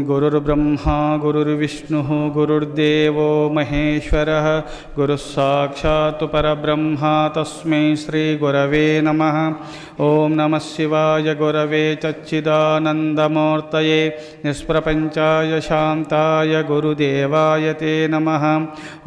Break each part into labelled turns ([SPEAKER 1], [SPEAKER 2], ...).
[SPEAKER 1] गुरुर्ब्रह्मा गुरुर्विष्णुः गुरुर्देवो महेश्वरः गुरुस्साक्षात् परब्रह्मा तस्मै श्रीगुरवे नमः। ओं नमः शिवाय गुरवे सच्चिदानन्दमूर्तये निष्प्रपञ्चाय शान्ताय गुरुदेवाय ते नमः।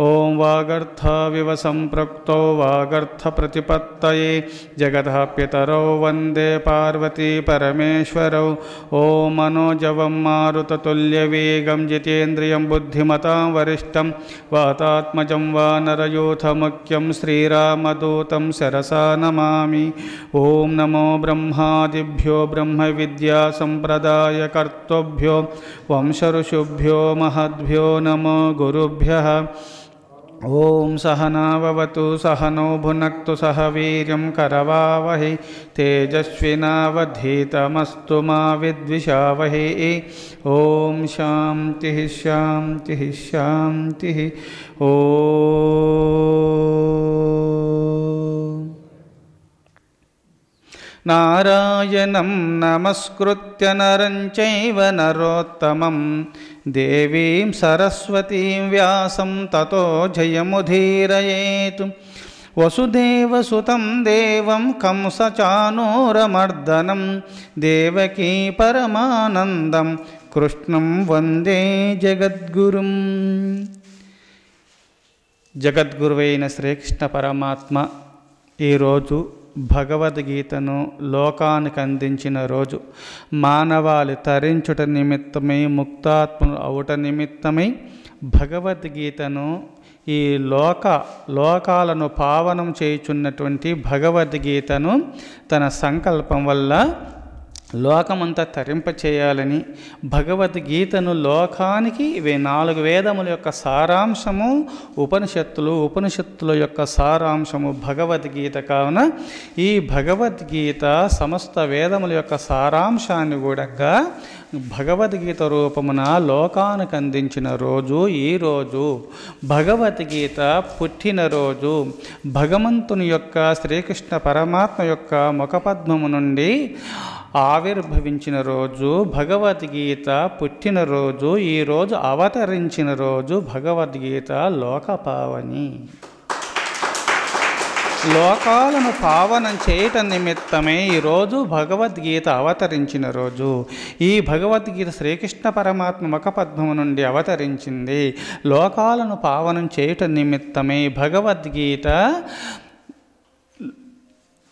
[SPEAKER 1] ओं वागर्थाविव सम्पृक्तो वागर्थप्रतिपत्तये जगतः पितरौ वन्दे पार्वती परमेश्वरौ। ओं मनोजवं मारुततुल्यवेगं जितेन्द्रियं बुद्धिमतां वरिष्ठं वातात्मजं वानरयूथमुख्यं श्रीरामदूतं शिरसा नमामि। ओं नमो ब्रह्मादिभ्यो ब्रह्मविद्यासम्प्रदायकर्तृभ्यो वंशऋषिभ्यो महद्भ्यो नमो गुरुभ्यः। ओं सहना भवतु सहनौ भुनक्तु सह वीर्यं करवावहै तेजस्विनावधीतमस्तु मा विद्विषावहै। ओं शान्तिः शान्तिः शान्तिः। ओं नारायणं नमस्कृत्य नरं चैव नरोत्तमं देवीं सरस्वतीं व्यासं ततो जयमुदीरयेत्। वसुदेवसुतं देवं कंसचाणूरमर्दनं देवकी परमानन्दं कृष्णं वन्दे जगद्गुरुं। జగద్గురువైన శ్రీకృష్ణ పరమాత్మ ఈరోజు భగవద్గీతను లోకానికి అందించిన రోజు. మానవాళి తరించుట నిమిత్తమై ముక్తాత్మలు అవుట నిమిత్తమై భగవద్గీతను ఈ లోకాలను పావనం చేయుచున్నటువంటి భగవద్గీతను తన సంకల్పం వల్ల లోకమంతా తరింపచేయాలని భగవద్గీతను లోకానికి ఇవి 4 వేదముల యొక్క సారాంశము ఉపనిషత్తుల యొక్క సారాంశము భగవద్గీత కావున ఈ భగవద్గీత సమస్త వేదముల యొక్క సారాంశాన్ని కూడా భగవద్గీత రూపమున లోకానికి అందించిన రోజు ఈరోజు. భగవద్గీత పుట్టినరోజు భగవంతుని యొక్క శ్రీకృష్ణ పరమాత్మ యొక్క ముఖపద్మము నుండి ఆవిర్భవించిన రోజు భగవద్గీత పుట్టినరోజు. ఈరోజు అవతరించిన రోజు భగవద్గీత లోకపావని. లోకాలను పావనం చేయటం నిమిత్తమే ఈరోజు భగవద్గీత అవతరించిన రోజు. ఈ భగవద్గీత శ్రీకృష్ణ పరమాత్మ ముఖపద్మము నుండి అవతరించింది. లోకాలను పావనం చేయటం నిమిత్తమే భగవద్గీత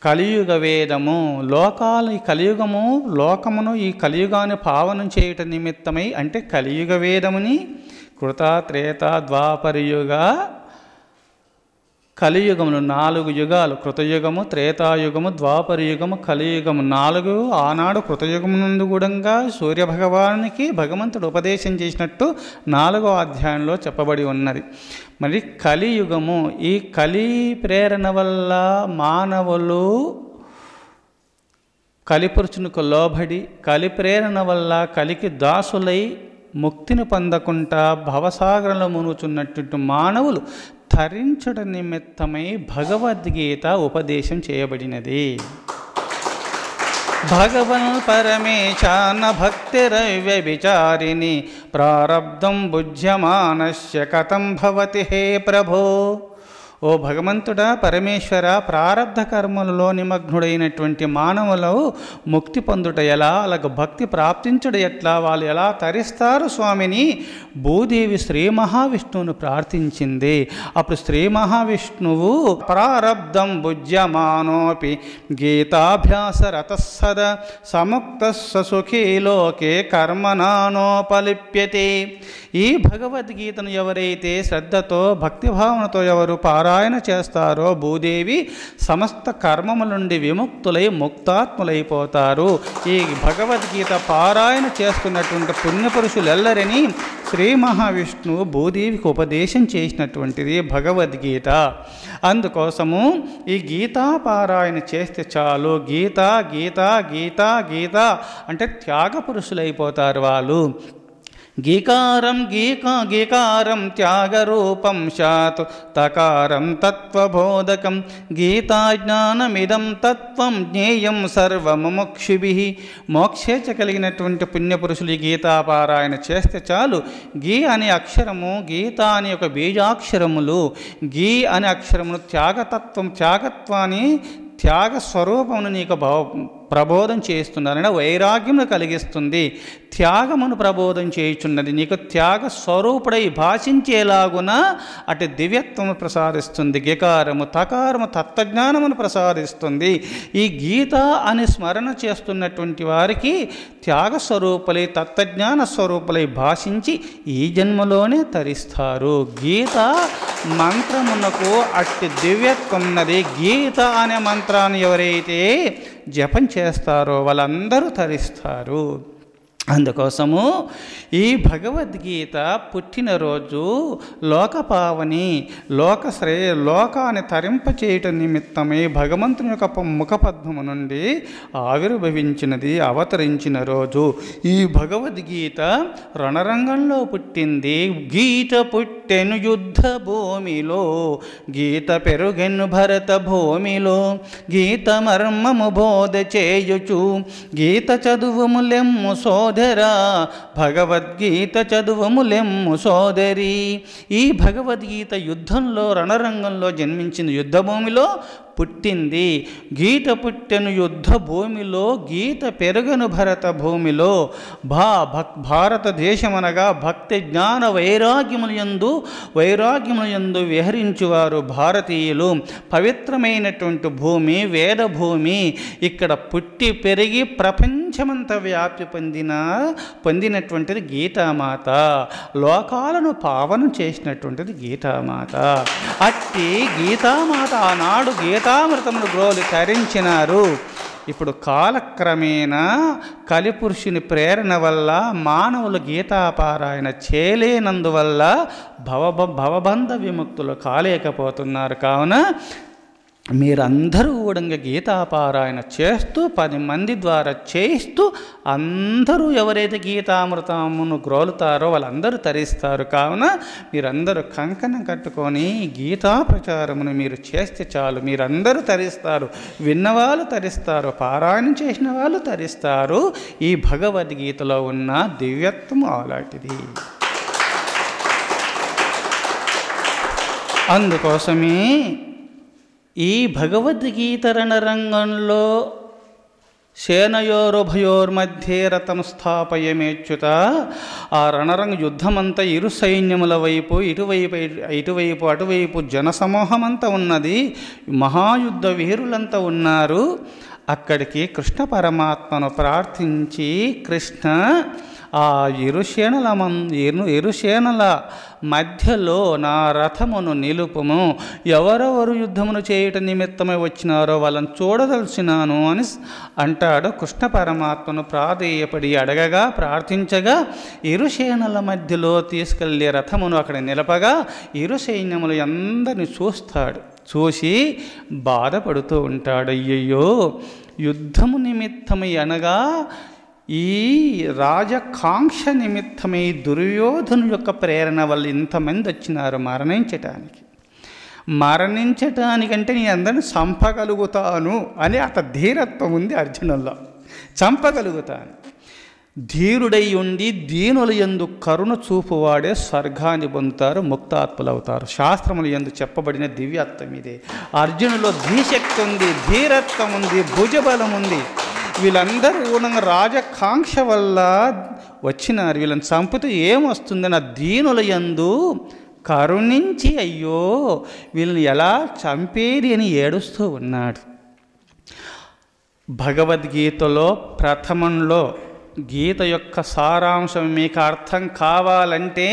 [SPEAKER 1] కలియుగ వేదము. లోకమును ఈ కలియుగాన్ని పావనం చేయటం నిమిత్తమై అంటే కలియుగ వేదముని కృత త్రేత ద్వాపరయుగ కలియుగములు 4 యుగాలు, కృతయుగము, త్రేతాయుగము, ద్వాపరయుగము, కలియుగము 4. ఆనాడు కృతయుగము నుండి కూడా సూర్యభగవానికి భగవంతుడు ఉపదేశం చేసినట్టు 4వ అధ్యాయంలో చెప్పబడి ఉన్నది. మరి కలియుగము, ఈ కలి ప్రేరణ వల్ల మానవులు కలిపురుషునికి లోబడి కలి ప్రేరణ వల్ల కలికి దాసులై ముక్తిని పొందకుండా భవసాగరంలో మునుగుచున్నట్టు మానవులు తరించడం నిమిత్తమై భగవద్గీత ఉపదేశం చేయబడినది. భగవన్ పరమేశాన భక్తిరవ్యభిచారిణి ప్రారబ్ధం భుజ్యమానస్య కథం భవతి హే ప్రభో. ఓ భగవంతుడా, పరమేశ్వర, ప్రారబ్ధ కర్మలలో నిమగ్నుడైనటువంటి మానవులు ముక్తి పొందుట ఎలా, అలాగ భక్తి ప్రాప్తించుట ఎట్లా, వాళ్ళు ఎలా తరిస్తారు స్వామిని భూదేవి శ్రీ మహావిష్ణువును ప్రార్థించింది. అప్పుడు శ్రీ మహావిష్ణువు ప్రారబ్ధం భుజ్యమానోపి గీతాభ్యాస రతస్సద సముక్త సుఖీ లోకే కర్మనానోపలిప్యతే. ఈ భగవద్గీతను ఎవరైతే శ్రద్ధతో భక్తిభావనతో ఎవరు పారాయణ చేస్తారో భూదేవి సమస్త కర్మముల నుండి విముక్తులై ముక్తాత్ములైపోతారు. ఈ భగవద్గీత పారాయణ చేస్తున్నటువంటి పుణ్యపురుషులెల్లరని శ్రీ మహావిష్ణువు భూదేవికి ఉపదేశం చేసినటువంటిది భగవద్గీత. అందుకోసము ఈ గీతా పారాయణ చేస్తే చాలు. గీత గీత గీత గీత అంటే త్యాగ పురుషులైపోతారు వాళ్ళు. గీకారం గీకారం త్యాగరూపం శాత్ తకారం తత్వబోధకం గీతాజ్ఞానమిదం తత్వం జ్ఞేయం సర్వముముక్షుభిః. మోక్షేచ్ఛ కలిగినటువంటి పుణ్యపురుషులు ఈ గీతాపారాయణ చేస్తే చాలు. గీ అనే అక్షరము, గీత అనే ఒక బీజాక్షరములు, గీ అనే అక్షరములు త్యాగతత్వం, త్యాగత్వాన్ని, త్యాగ స్వరూపమును నీకు ప్రబోధం చేస్తున్నారని వైరాగ్యమును కలిగిస్తుంది. త్యాగమును ప్రబోధం చేయుచున్నది. నీకు త్యాగ స్వరూపుడై భాషించేలాగున అటు దివ్యత్వము ప్రసాదిస్తుంది. గీకారము తకారము తత్వజ్ఞానమును ప్రసాదిస్తుంది. ఈ గీత అని స్మరణ చేస్తున్నటువంటి వారికి త్యాగ స్వరూపులై తత్వజ్ఞాన స్వరూపులై భాషించి ఈ జన్మలోనే తరిస్తారు. గీత మంత్రమునకు అట్టి దివ్యత్వం ఉన్నది. గీత అనే మంత్రాన్ని ఎవరైతే జపం చేస్తారో వాళ్ళందరూ తరిస్తారు. అందుకోసము ఈ భగవద్గీత పుట్టినరోజు లోకపావని, లోకాన్ని తరింపచేయటం నిమిత్తమై భగవంతుని యొక్క ముఖపద్మము నుండి ఆవిర్భవించినది, అవతరించిన రోజు. ఈ భగవద్గీత రణరంగంలో పుట్టింది. గీత పుట్టెను యుద్ధ భూమిలో, గీత పెరుగెను భరత భూమిలో, గీత మర్మము బోధ చేయుచు, గీత చదువుములెమ్ము సోదరా, భగవద్గీత చదువుములెమ్ము సోదరి. ఈ భగవద్గీత యుద్ధంలో, రణరంగంలో జన్మించింది, యుద్ధభూమిలో పుట్టింది. గీత పుట్టెను యుద్ధ భూమిలో, గీత పెరుగను భరత భూమిలో. భారతదేశమనగా భక్తి జ్ఞాన వైరాగ్యములందు విహరించువారు భారతీయులు. పవిత్రమైనటువంటి భూమి, వేద భూమి. ఇక్కడ పుట్టి పెరిగి ప్రపంచమంతా వ్యాప్తి పొందినటువంటిది గీతామాత. లోకాలను పావనం చేసినటువంటిది గీతామాత. అట్టి గీతామాత ఆనాడు గీతామృతమును గ్రోలు తరించినారు. ఇప్పుడు కాలక్రమేణా కలిపురుషుని ప్రేరణ వల్ల మానవులు గీతాపారాయణ చేయలేనందువల్ల భవబంధ విముక్తులు కాలేకపోతున్నారు. కావున మీరందరూ కూడా గీతాపారాయణ చేస్తూ 10 మంది ద్వారా చేయిస్తూ అందరూ ఎవరైతే గీతామృతమును గ్రోలుతారో వాళ్ళందరూ తరిస్తారు. కావున మీరందరూ కంకణం కట్టుకొని గీతా ప్రచారమును మీరు చేస్తే చాలు. మీరందరూ తరిస్తారు. విన్నవాళ్ళు తరిస్తారు, పారాయణం చేసిన వాళ్ళు తరిస్తారు. ఈ భగవద్గీతలో ఉన్న దివ్యత్వం అలాంటిది. అందుకోసమే ఈ భగవద్గీత రణరంగంలో సేనయోరుభయోర్మధ్యే రథం స్థాపయమేచ్యుత. ఆ రణరంగ యుద్ధమంతా ఇరు సైన్యముల వైపు, ఇటువైపు అటువైపు జనసమూహమంతా ఉన్నది. మహాయుద్ధ వీరులంతా ఉన్నారు. అక్కడికి కృష్ణ పరమాత్మను ప్రార్థించి, కృష్ణ ఆ ఇరుసేనల మధ్యలో నా రథమును నిలుపుము. ఎవరెవరు యుద్ధమును చేయటం నిమిత్తమై వచ్చినారో వాళ్ళని చూడదలిచినాను అని అంటాడు. కృష్ణ పరమాత్మను ప్రాధేయపడి అడగగా, ప్రార్థించగా ఇరుసేనల మధ్యలో తీసుకెళ్ళే రథమును అక్కడ నిలపగా ఇరు సైన్యములు అందరిని చూస్తాడు. చూసి బాధపడుతూ ఉంటాడు. అయ్యయ్యో, యుద్ధము నిమిత్తమై అనగా ఈ రాజకాంక్ష నిమిత్తమై దుర్యోధను యొక్క ప్రేరణ వల్ల ఇంతమంది వచ్చినారు మరణించటానికంటే నేను అందరిని చంపగలుగుతాను అని అత ధీరత్వం ఉంది అర్జునుల్లో. చంపగలుగుతాను. ధీరుడై ఉండి దీనుల యందు కరుణ చూపువాడే స్వర్గాన్ని పొందుతారు, ముక్తాత్ములవుతారు. శాస్త్రముల యందు చెప్పబడిన దివ్యత్వం ఇదే. అర్జునులో ధీశక్తి ఉంది, ధీరత్వం ఉంది, భుజబలం ఉంది. వీళ్ళందరూ కూడా రాజకాంక్ష వల్ల వచ్చినారు. వీళ్ళని చంపితే ఏమొస్తుందని ఆ దీనుల యందు కరుణించి అయ్యో వీళ్ళని ఎలా చంపేది అని ఏడుస్తూ ఉన్నాడు. భగవద్గీతలో ప్రథమంలో గీత యొక్క సారాంశం మీకు అర్థం కావాలంటే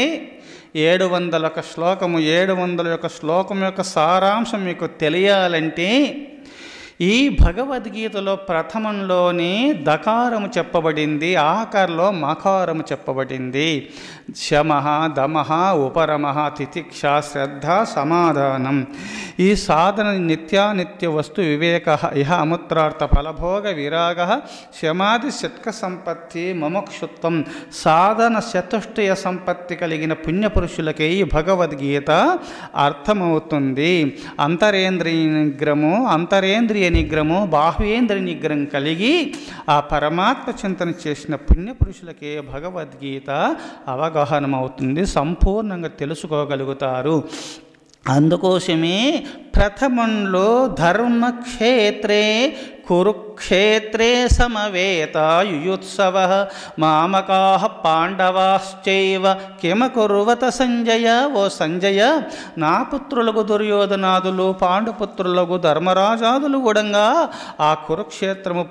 [SPEAKER 1] 700 శ్లోకము 700 శ్లోకం యొక్క సారాంశం మీకు తెలియాలంటే ఈ భగవద్గీతలో ప్రథమంలోనే దకారము చెప్పబడింది, ఆఖరిలో మకారము చెప్పబడింది. శమః దమః ఉపరమః తితిక్ష శ్రద్ధ సమాధానం. ఈ సాధన నిత్యానిత్య వస్తు వివేక ఇహ అముత్రార్థ ఫలభోగ విరాగ శమాది శతక సంపత్తి మమోక్షుత్వం. సాధన చతుష్టయ సంపత్తి కలిగిన పుణ్యపురుషులకే ఈ భగవద్గీత అర్థమవుతుంది. అంతరేంద్రియ నిగ్రహము బాహ్యేంద్రియ నిగ్రహం కలిగి ఆ పరమాత్మ చింతన చేసిన పుణ్యపురుషులకే భగవద్గీత అవగాహనమవుతుంది, సంపూర్ణంగా తెలుసుకోగలుగుతారు. అందుకోసమే ప్రథమంలో ధర్మక్షేత్రే కురుక్షేత్రే సమవేతాయుయుత్సవ మామకాః పాండవాశ్చైవ కిమకుర్వత సంజయ. ఓ సంజయ, నా పుత్రులకు దుర్యోధనాదులు పాండుపుత్రులకు ధర్మరాజాదులు కూడంగా ఆ కురుక్షేత్రము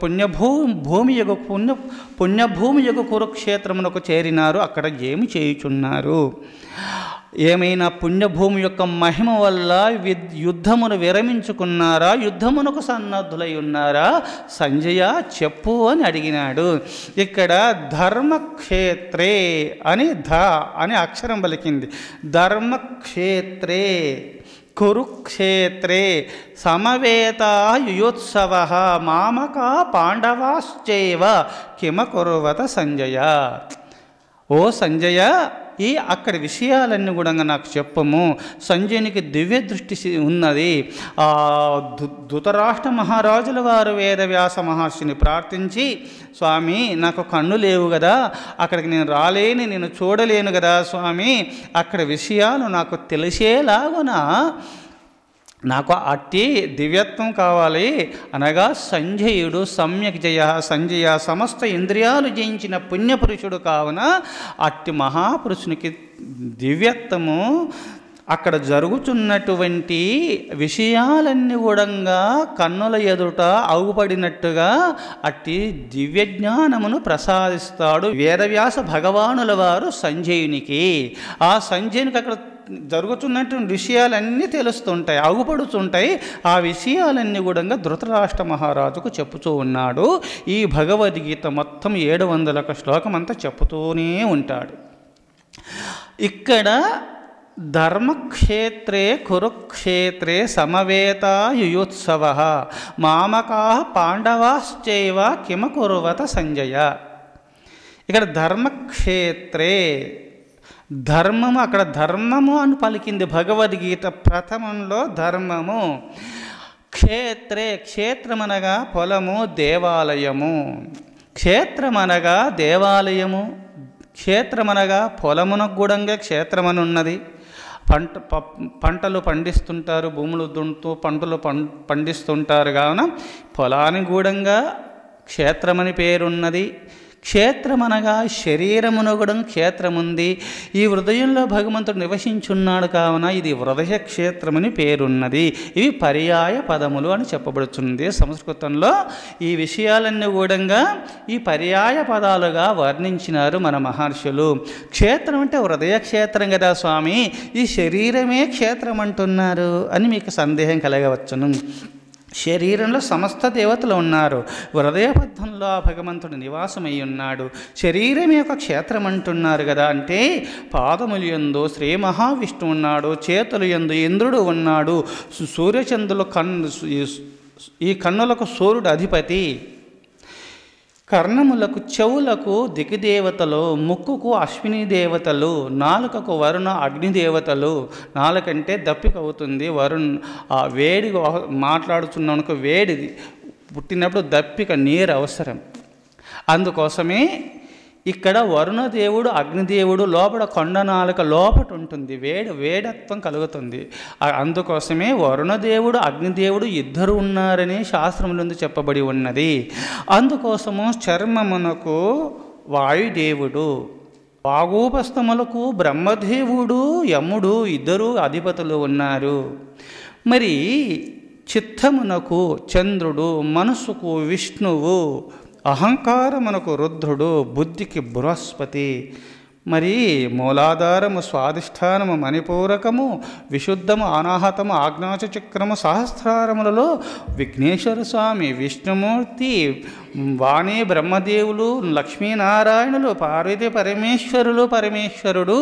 [SPEAKER 1] పుణ్యభూమియగు కురుక్షేత్రమునకు చేరినారు. అక్కడ ఏమి చేయుచున్నారు? ఏమైనా పుణ్యభూమి యొక్క మహిమ వల్ల యుద్ధమును విరమించుకున్నారా? యుద్ధమునకు సన్నద్ధులై ఉన్నారా? సంజయ చెప్పు అని అడిగినాడు. ఇక్కడ ధర్మక్షేత్రే అని అక్షరం పలికింది. ధర్మక్షేత్రే కురుక్షేత్రే సమవేతాయుయోత్సవ మామకా పాండవాశ్చైవ కిమకుర్వత సంజయ. ఓ సంజయ, ఈ అక్కడి విషయాలన్నీ కూడా నాకు చెప్పము. సంజయునికి దివ్య దృష్టి ఉన్నది. ధృతరాష్ట్ర మహారాజుల వారు వేదవ్యాస మహర్షిని ప్రార్థించి, స్వామి నాకు కన్ను లేవు కదా, అక్కడికి నేను రాలేని, నేను చూడలేను కదా స్వామి, అక్కడ విషయాలు నాకు తెలిసేలాగునా నాకు అట్టి దివ్యత్వం కావాలి అనగా సంజయుడు సమ్యక్ జయ. సంజయ సమస్త ఇంద్రియాలు జయించిన పుణ్యపురుషుడు కావున అట్టి మహాపురుషునికి దివ్యత్వము అక్కడ జరుగుతున్నటువంటి విషయాలన్నీ కూడా కన్నుల ఎదుట అవుపడినట్టుగా అట్టి దివ్యజ్ఞానమును ప్రసాదిస్తాడు వేదవ్యాస భగవానుల వారు సంజయునికి. ఆ సంజయునికి అక్కడ జరుగుతున్నటువంటి విషయాలన్నీ తెలుస్తుంటాయి, అగుపడుతుంటాయి. ఆ విషయాలన్నీ కూడా ధృతరాష్ట్ర మహారాజుకు చెప్పుతూ ఉన్నాడు. ఈ భగవద్గీత మొత్తం 700 శ్లోకం అంతా చెప్పుతూనే ఉంటాడు. ఇక్కడ ధర్మక్షేత్రే కురుక్షేత్రే సమవేతాయుయోత్సవ మామకాః పాండవాశ్చైవ కిమకుర్వత సంజయ. ఇక్కడ ధర్మక్షేత్రే ధర్మము, అక్కడ ధర్మము అని పలికింది భగవద్గీత ప్రథమంలో. ధర్మము క్షేత్రే, క్షేత్రమనగా పొలము, దేవాలయము. క్షేత్రమనగా దేవాలయము, క్షేత్రమనగా పొలమునకు గూడంగా క్షేత్రమనున్నది. పంటలు పండిస్తుంటారు, భూములు దున్నుతూ పంటలు పండిస్తుంటారు కావున పొలానికి గూడంగా క్షేత్రమని పేరున్నది. క్షేత్రమనగా శరీరమును కూడా క్షేత్రముంది. ఈ హృదయంలో భగవంతుడు నివసించున్నాడు కావున ఇది హృదయ క్షేత్రమని పేరున్నది. ఇవి పర్యాయ పదములు అని చెప్పబడుతుంది. సంస్కృతంలో ఈ విషయాలన్నీ కూడా ఈ పర్యాయ పదాలుగా వర్ణించినారు మన మహర్షులు. క్షేత్రం అంటే హృదయ క్షేత్రం కదా స్వామి, ఈ శరీరమే క్షేత్రం అంటున్నారు అని మీకు సందేహం కలగవచ్చును. శరీరంలో సమస్త దేవతలు ఉన్నారు, హృదయబద్ధంలో ఆ భగవంతుడు నివాసమై ఉన్నాడు. శరీరమే ఒక క్షేత్రం అంటున్నారు కదా అంటే పాదములు యందు శ్రీ మహావిష్ణువు ఉన్నాడు, చేతులు యందు ఇంద్రుడు ఉన్నాడు, సూర్యచంద్రులు ఈ కన్నులకు సూర్యుడు అధిపతి, కర్ణములకు చెవులకు దిగ్దేవతలు, ముక్కుకు అశ్విని దేవతలు, నాలుకకు వరుణ అగ్నిదేవతలు. నాలుకంటే దప్పిక అవుతుంది, ఆ వేడి మాట్లాడుతున్నానుకో వేడిది పుట్టినప్పుడు దప్పిక నీరు అవసరం. అందుకోసమే ఇక్కడ వరుణదేవుడు అగ్నిదేవుడు లోపల కొండ నాలుక లోపట ఉంటుంది, వేడత్వం కలుగుతుంది. అందుకోసమే వరుణదేవుడు అగ్నిదేవుడు ఇద్దరు ఉన్నారని శాస్త్రములందు చెప్పబడి ఉన్నది. అందుకోసము చర్మమునకు వాయుదేవుడు, వాగూపస్థములకు బ్రహ్మదేవుడు యముడు ఇద్దరు అధిపతులు ఉన్నారు. మరి చిత్తమునకు చంద్రుడు, మనస్సుకు విష్ణువు, అహంకారమునకు రుద్రుడు, బుద్ధికి బృహస్పతి. మరి మూలాధారము, స్వాధిష్టానము, మణిపూరకము, విశుద్ధము, అనాహతము, ఆజ్ఞాచక్రము, సహస్రారములలో విఘ్నేశ్వర స్వామి, విష్ణుమూర్తి, వాణి బ్రహ్మదేవులు, లక్ష్మీనారాయణులు, పార్వతీ పరమేశ్వరుడు,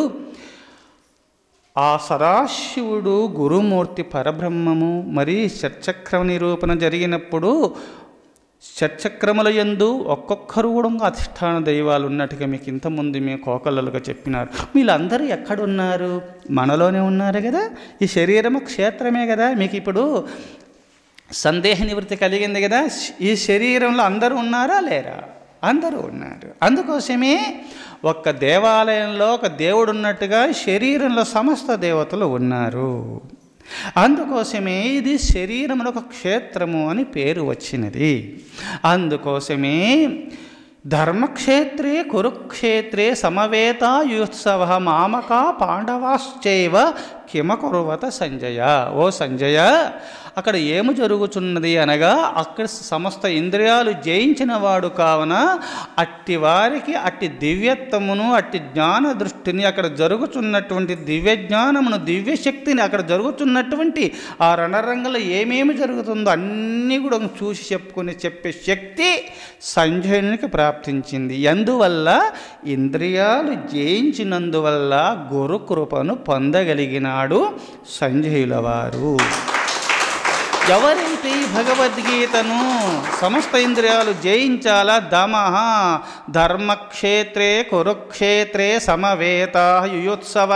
[SPEAKER 1] ఆ సదాశివుడు, గురుమూర్తి, పరబ్రహ్మము. మరి షట్చక్ర నిరూపణ జరిగినప్పుడు షట్చక్రముల యందు ఒక్కొక్కరు కూడా అధిష్టాన దైవాలు ఉన్నట్టుగా మీకు ఇంతకుముందు మేము కోకళ్ళలుగా చెప్పినారు. వీళ్ళందరూ ఎక్కడున్నారు? మనలోనే ఉన్నారు కదా. ఈ శరీరము క్షేత్రమే కదా. మీకు ఇప్పుడు సందేహ నివృత్తి కలిగింది కదా. ఈ శరీరంలో అందరూ ఉన్నారా లేరా? అందరూ ఉన్నారు. అందుకోసమే ఒక్క దేవాలయంలో ఒక దేవుడు ఉన్నట్టుగా శరీరంలో సమస్త దేవతలు ఉన్నారు. అందుకోసమే ఇది శరీరములో ఒక క్షేత్రము అని పేరు వచ్చినది. అందుకోసమే ధర్మక్షేత్రే కురుక్షేత్రే సమవేతాయుత్సవ మామక పాండవాశ్చైవ కిమకుర్వత సంజయ. ఓ సంజయ, అక్కడ ఏమి జరుగుతున్నది అనగా, అక్కడ సమస్త ఇంద్రియాలు జయించిన వాడు కావున అట్టి వారికి అట్టి దివ్యత్వమును, అట్టి జ్ఞాన దృష్టిని, అక్కడ జరుగుతున్నటువంటి దివ్య జ్ఞానమును, దివ్యశక్తిని, అక్కడ జరుగుతున్నటువంటి ఆ రణరంగంలో ఏమేమి జరుగుతుందో అన్నీ కూడా చూసి చెప్పే శక్తి సంజయునికి ప్రాప్తించింది. అందువల్ల ఇంద్రియాలు జయించినందువల్ల గురుకృపను పొందగలిగినాడు సంజయుల వారు. ఎవరైతే ఈ భగవద్గీతను సమస్త ఇంద్రియాలు జయించాలా, దమః ధర్మక్షేత్రే కురుక్షేత్రే సమవేతా యుయుత్సవ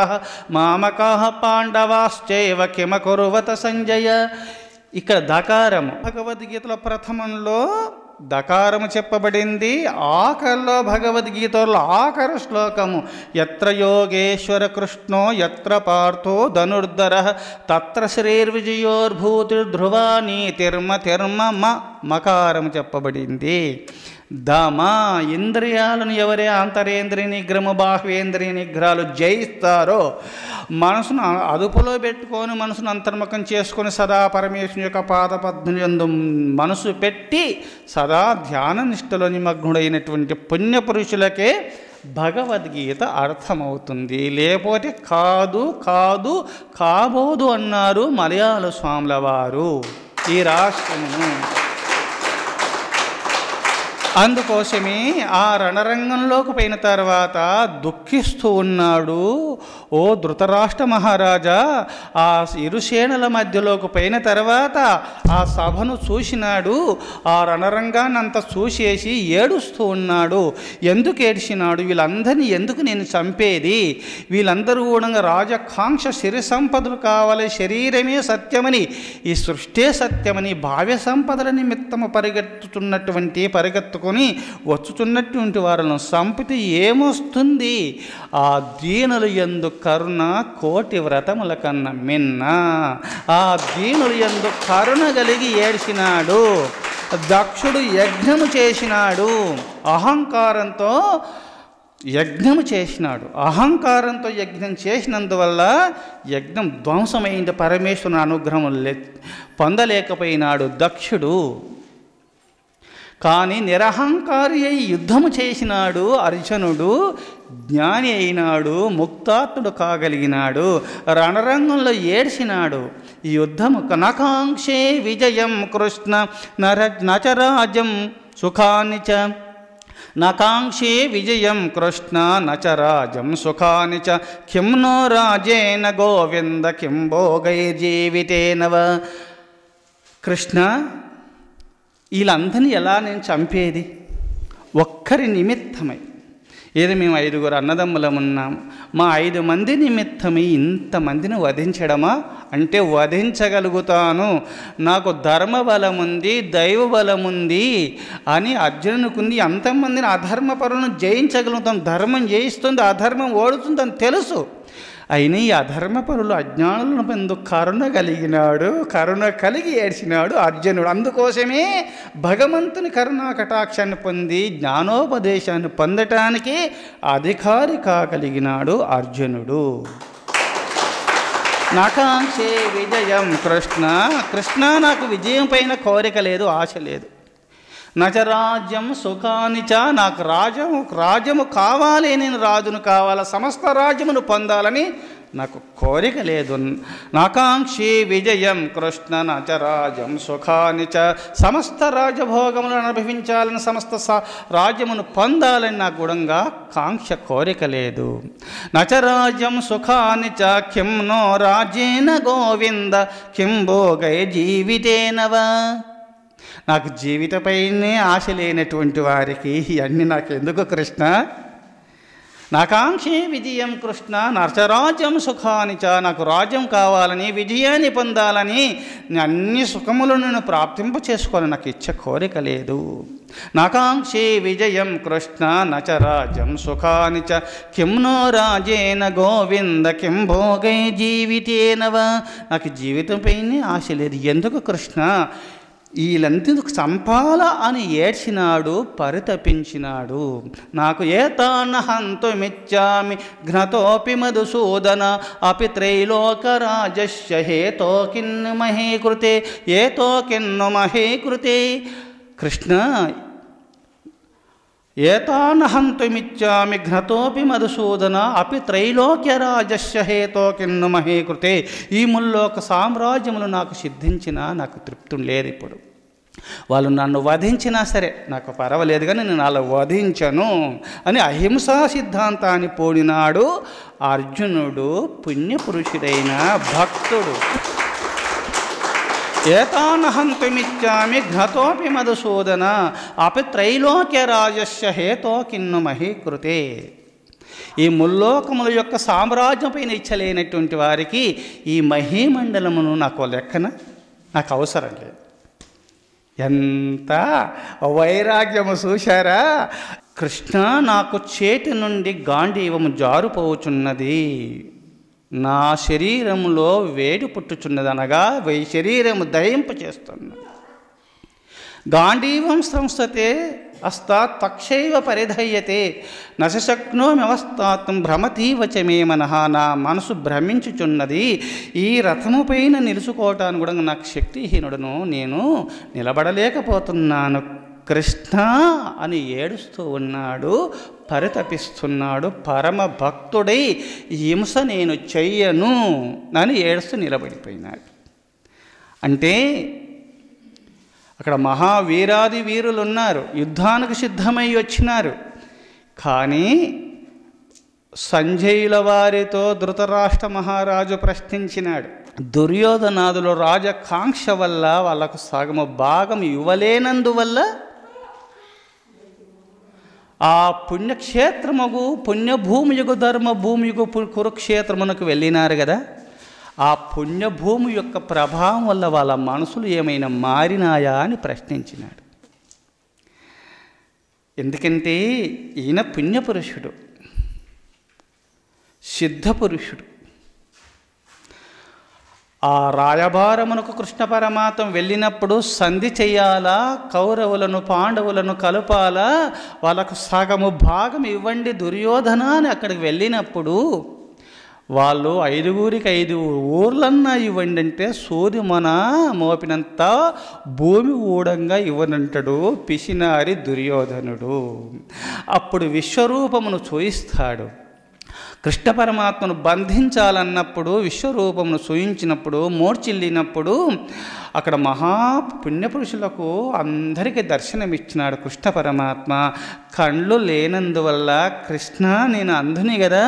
[SPEAKER 1] మామకాః పాండవాశ్చైవ కిమకుర్వత సంజయ. ఇక్కడ దకారము భగవద్గీతలో ప్రథమంలో దకారము చెప్పబడింది. ఆఖరిలో భగవద్గీతలో ఆఖరు శ్లోకము యత్ర యోగేశ్వర కృష్ణో యత్ర పార్థో ధనుర్ధరః తత్ర శ్రీర్విజయోర్భూతిర్ధ్రువా నీతిర్మతిర్మ మకారము చెప్పబడింది. దమ ఇంద్రియాలను ఎవరే అంతరేంద్రియ నిగ్రహము, బాహ్వేంద్రియ నిగ్రహాలు జయిస్తారో, మనసును అదుపులో పెట్టుకొని మనసును అంతర్ముఖం చేసుకొని సదా పరమేశ్వరుని యొక్క పాదపద్మని యందు మనసు పెట్టి సదా ధ్యాన నిష్టలో నిమగ్నుడైనటువంటి పుణ్యపురుషులకే భగవద్గీత అర్థమవుతుంది. లేకపోతే కాబోదు అన్నారు మలయాళ స్వాముల వారు ఈ రాష్ట్రమును. అందుకోసమే ఆ రణరంగంలోకి పోయిన తర్వాత దుఃఖిస్తూ ఉన్నాడు. ఓ ధృతరాష్ట్ర మహారాజా, ఆ ఇరుసేనల మధ్యలోకి పోయిన తర్వాత ఆ సభను చూసినాడు. ఆ రణరంగాన్ని అంతా చూసేసి ఏడుస్తూ ఉన్నాడు. ఎందుకు ఏడ్చినాడు? వీళ్ళందరినీ ఎందుకు నేను చంపేది? వీళ్ళందరూ కూడా రాజకాంక్ష, సిరి సంపదలు కావాలి, శరీరమే సత్యమని, ఈ సృష్టే సత్యమని భావ్య సంపదల నిమిత్తము పరిగెత్తుకొని వచ్చుతున్నటువంటి వారిని సంపితే ఏమొస్తుంది? ఆ దీనుల యందు కరుణ కోటి వ్రతముల కన్నా మిన్న. ఆ దీనుల యందు కరుణ కలిగి ఏడ్చినాడు. దక్షుడు యజ్ఞము చేసినాడు, అహంకారంతో యజ్ఞము చేసినాడు. అహంకారంతో యజ్ఞం చేసినందువల్ల యజ్ఞం ధ్వంసమైంది. పరమేశ్వరుని అనుగ్రహం పొందలేకపోయినాడు దక్షుడు. కానీ నిరహంకారి అయి యుద్ధము చేసినాడు అర్జునుడు. జ్ఞాని అయినాడు, ముక్తాత్ముడు కాగలిగినాడు. రణరంగంలో ఏడ్చినాడు. ఈ యుద్ధము నకాంక్షే విజయం కృష్ణ నచరాజం సుఖాని చ. నకాంక్షే విజయం కృష్ణ నచరాజం సుఖాని చ. కిం నో రాజేన గోవింద కిం భోగైర్జీవితేనవ. కృష్ణ, వీళ్ళందరినీ ఎలా నేను చంపేది? ఒక్కరి నిమిత్తమై. ఏదో మేము 5 అన్నదమ్ములం ఉన్నాము, మా 5 మంది నిమిత్తమై ఇంతమందిని వధించడమా? అంటే వధించగలుగుతాను, నాకు ధర్మ బలం ఉంది, దైవ బలం ఉంది అని అర్జునుకుంది. అంతమందిని అధర్మపరులను జయించగలుగుతాను. ధర్మం జయిస్తుంది, అధర్మం ఓడుతుందని తెలుసు. అయినా ఈ అధర్మపరులు అజ్ఞానులను పొందు కరుణ కలిగినాడు. కరుణ కలిగి ఏడ్చినాడు అర్జునుడు. అందుకోసమే భగవంతుని కరుణా కటాక్షాన్ని పొంది జ్ఞానోపదేశాన్ని పొందటానికి అధికారి కాగలిగినాడు అర్జునుడు. నకాంక్షే విజయం కృష్ణ. కృష్ణ, నాకు విజయం పైన కోరిక లేదు, ఆశ లేదు. నచరాజ్యం సుఖానిచ, నాకు రాజ్యము కావాలి, నేను రాజును కావాలా, సమస్త రాజ్యమును పొందాలని నాకు కోరిక లేదు. నాకాంక్షి విజయం కృష్ణ నచరాజ్యం సుఖానిచ, సమస్త రాజభోగములను అనుభవించాలని, సమస్త రాజ్యమును పొందాలని నాకు గుడంగా కాంక్ష కోరిక లేదు. నచరాజ్యం సుఖానిచ కిం నో రాజ్యేన గోవింద కిం భోగై జీవితేనవా, నాకు జీవితపైనే ఆశ లేనటువంటి వారికి ఇవన్నీ నాకు ఎందుకు కృష్ణ. నాకాంక్షే విజయం కృష్ణ నచరాజ్యం సుఖానిచ, నాకు రాజ్యం కావాలని, విజయాన్ని పొందాలని, అన్ని సుఖములను నేను ప్రాప్తింప చేసుకోవాలని నాకు ఇచ్చే కోరిక లేదు. నాకాంక్షే విజయం కృష్ణ నచరాజ్యం సుఖానిచ కిం నో రాజేన గోవింద కిం భోగై జీవితేనవా, నాకు జీవితంపైనే ఆశ లేదు, ఎందుకు కృష్ణ. వీళ్ళంతకు చంపాల అని ఏడ్చినాడు, పరితపించినాడు. నాకు ఏతాన్నహంతుమిచ్చామి ఘ్నతోపి మధుసూదన అపి త్రైలోకరాజస్య హేతో కిన్ను మహే కృతే, ఏతో కిన్ను మహే కృతే. కృష్ణ ఏతాన్నహంతుమిచ్చామి ఘ్నతోపి మధుసూదన అపి త్రైలోక్యరాజస్య హేతో కిన్ను మహే కృతే. ఈ ముల్లోక సామ్రాజ్యములు నాకు సిద్ధించినా నాకు తృప్తి లేదు. ఇప్పుడు వాళ్ళు నన్ను వధించినా సరే నాకు పర్వాలేదు, కానీ నేను అలా వధించను అని అహింసా సిద్ధాంతాన్ని పోడినాడు అర్జునుడు, పుణ్యపురుషుడైన భక్తుడు. ఏతానహంతుమిచ్చామి ఘతోపి మధుసూదన అపి త్రైలోక్యరాజస్య హేతో కిన్ను మహీ కృతే. ఈ ముల్లోకముల యొక్క సామ్రాజ్యం పైన ఇచ్చలేనటువంటి వారికి ఈ మహీమండలమును నాకు లెక్కన, నాకు అవసరం లేదు. ఎంత వైరాగ్యము చూశారా. కృష్ణ నాకు చేతి నుండి గాంధీవము జారుపోవచున్నది, నా శరీరంలో వేడి పుట్టుచున్నది, అనగా శరీరము దయింప చేస్తున్నది. గాంధీవం సంస్థతే అస్తాత్ తక్షైవ పరిధయ్యతే నశక్నోమ్యవస్థాతం భ్రమతీవచ మే మనః. నా మనసు భ్రమించుచున్నది, ఈ రథము పైన నిలుచుకోవటానికి కూడా నాకు శక్తిహీనుడును, నేను నిలబడలేకపోతున్నాను కృష్ణ అని ఏడుస్తూ ఉన్నాడు, పరితపిస్తున్నాడు. పరమ భక్తుడై హింస నేను చెయ్యను అని ఏడుస్తూ నిలబడిపోయినాడు. అంటే అక్కడ మహావీరాది వీరులు ఉన్నారు, యుద్ధానికి సిద్ధమై వచ్చినారు. కానీ సంజయుల వారితో ధృతరాష్ట్ర మహారాజు ప్రశ్నించినాడు. దుర్యోధనాదులు రాజకాంక్ష వల్ల వాళ్ళకు సగము భాగం ఇవ్వలేనందువల్ల ఆ పుణ్యక్షేత్రముగు పుణ్యభూమియుగు ధర్మభూమియుగు కురుక్షేత్రమునకు వెళ్ళినారు కదా, ఆ పుణ్యభూమి యొక్క ప్రభావం వల్ల వాళ్ళ మనసులు ఏమైనా మారినాయా అని ప్రశ్నించినాడు. ఎందుకంటే ఈయన పుణ్యపురుషుడు, సిద్ధపురుషుడు. ఆ రాయబారమునకు కృష్ణ పరమాత్మ వెళ్ళినప్పుడు సంధి చెయ్యాలా, కౌరవులను పాండవులను కలపాలా, వాళ్ళకు సగము భాగం ఇవ్వండి దుర్యోధన అని అక్కడికి వెళ్ళినప్పుడు వాళ్ళు 5 ఊర్లన్నా ఇవ్వండి అంటే సూర్యమన మోపినంత భూమి ఊడంగా ఇవ్వనంటాడు పిసినారి దుర్యోధనుడు. అప్పుడు విశ్వరూపమును చూయిస్తాడు. కృష్ణ పరమాత్మను బంధించాలన్నప్పుడు విశ్వరూపమును చూయించినప్పుడు మోర్చిల్లినప్పుడు అక్కడ మహా పుణ్యపురుషులకు అందరికీ దర్శనమిచ్చినాడు కృష్ణ పరమాత్మ. కళ్ళు లేనందువల్ల కృష్ణ నేను అంధుని కదా,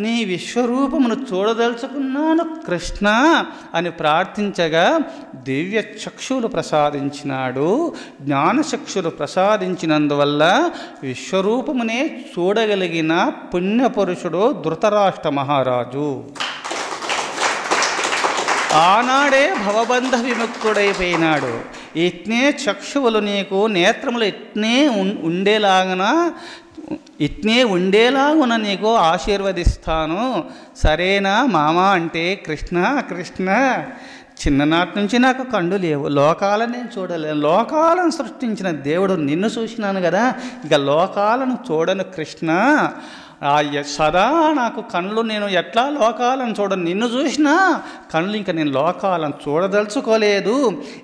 [SPEAKER 1] నీ విశ్వరూపమును చూడదలుచుకున్నాను కృష్ణ అని ప్రార్థించగా దివ్య చక్షులు ప్రసాదించినాడు. జ్ఞానచక్షులు ప్రసాదించినందువల్ల విశ్వరూపమునే చూడగలిగిన పుణ్యపురుషుడు ధృతరాష్ట్ర మహారాజు. ఆనాడే భవబంధ విముక్తుడైపోయినాడు. ఇట్నే చక్షువులు నీకు నేత్రములు ఇట్నే ఉండేలాగున నీకు ఆశీర్వదిస్తాను, సరేనా మామ అంటే కృష్ణ కృష్ణ చిన్ననాటి నుంచి నాకు కళ్ళు లేవు, లోకాలను నేను చూడలేను, లోకాలను సృష్టించిన దేవుడు నిన్ను చూసినాను కదా, ఇక లోకాలను చూడను కృష్ణ, సదా నాకు కళ్ళు నేను ఎట్లా లోకాలను చూడను, నిన్ను చూసినా కళ్ళు ఇంకా నేను లోకాలను చూడదలుచుకోలేదు,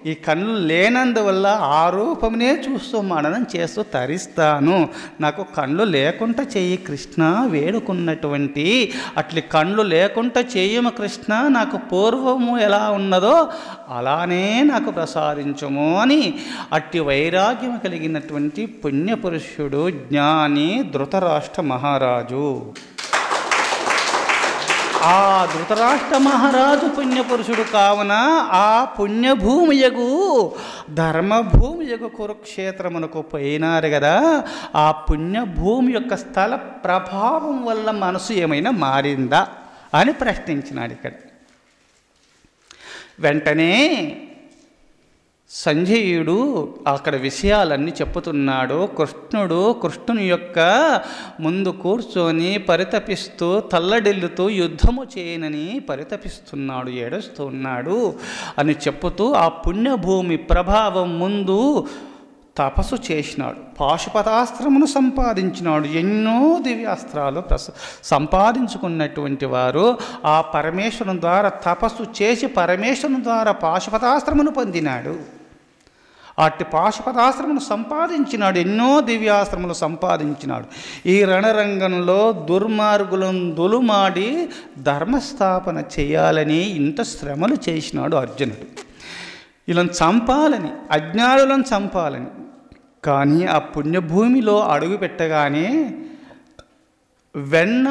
[SPEAKER 1] ఈ కళ్ళు లేనందువల్ల ఆ రూపమునే చూస్తూ మననం చేస్తూ తరిస్తాను, నాకు కళ్ళు లేకుండా చెయ్యి కృష్ణ వేడుకున్నటువంటి అట్లి కళ్ళు లేకుండా చెయ్యము కృష్ణ, నాకు పూర్వము ఎలా ఉన్నదో అలానే నాకు ప్రసాదించము అని అట్టి వైరాగ్యం కలిగినటువంటి పుణ్యపురుషుడు జ్ఞాని ధృతరాష్ట్ర మహారాజు. ఆ ధృతరాష్ట్ర మహారాజు పుణ్యపురుషుడు కావున ఆ పుణ్యభూమియగు ధర్మభూమియగు కురుక్షేత్రమునకు పోయినారు కదా, ఆ పుణ్యభూమి యొక్క స్థల ప్రభావం వల్ల మనసు ఏమైనా మారిందా అని ప్రశ్నించినాడు. ఇక్కడ వెంటనే సంజయుడు అక్కడ విషయాలన్నీ చెప్పుతున్నాడు. కృష్ణుని యొక్క ముందు కూర్చొని పరితపిస్తూ తల్లడిల్లుతూ యుద్ధము చేయనని పరితపిస్తున్నాడు, ఏడుస్తూ ఉన్నాడు అని చెప్పుతూ ఆ పుణ్యభూమి ప్రభావం ముందు తపస్సు చేసినాడు, పాశుపతాస్త్రమును సంపాదించినాడు. ఎన్నో దివ్యాస్త్రాలు సంపాదించుకున్నటువంటి వారు ఆ పరమేశ్వరుని ద్వారా తపస్సు చేసి పరమేశ్వరుని ద్వారా పాశుపతాస్త్రమును పొందినాడు. అట్టి పాశుపతాస్త్రమును సంపాదించినాడు, ఎన్నో దివ్యాస్త్రములు సంపాదించినాడు. ఈ రణరంగంలో దుర్మార్గులను దులుమాడి ధర్మస్థాపన చేయాలని ఇంత శ్రమలు చేసినాడు అర్జునుడు. వీళ్ళని చంపాలని, అజ్ఞానులను చంపాలని. కానీ ఆ పుణ్యభూమిలో అడుగు పెట్టగానే వెన్న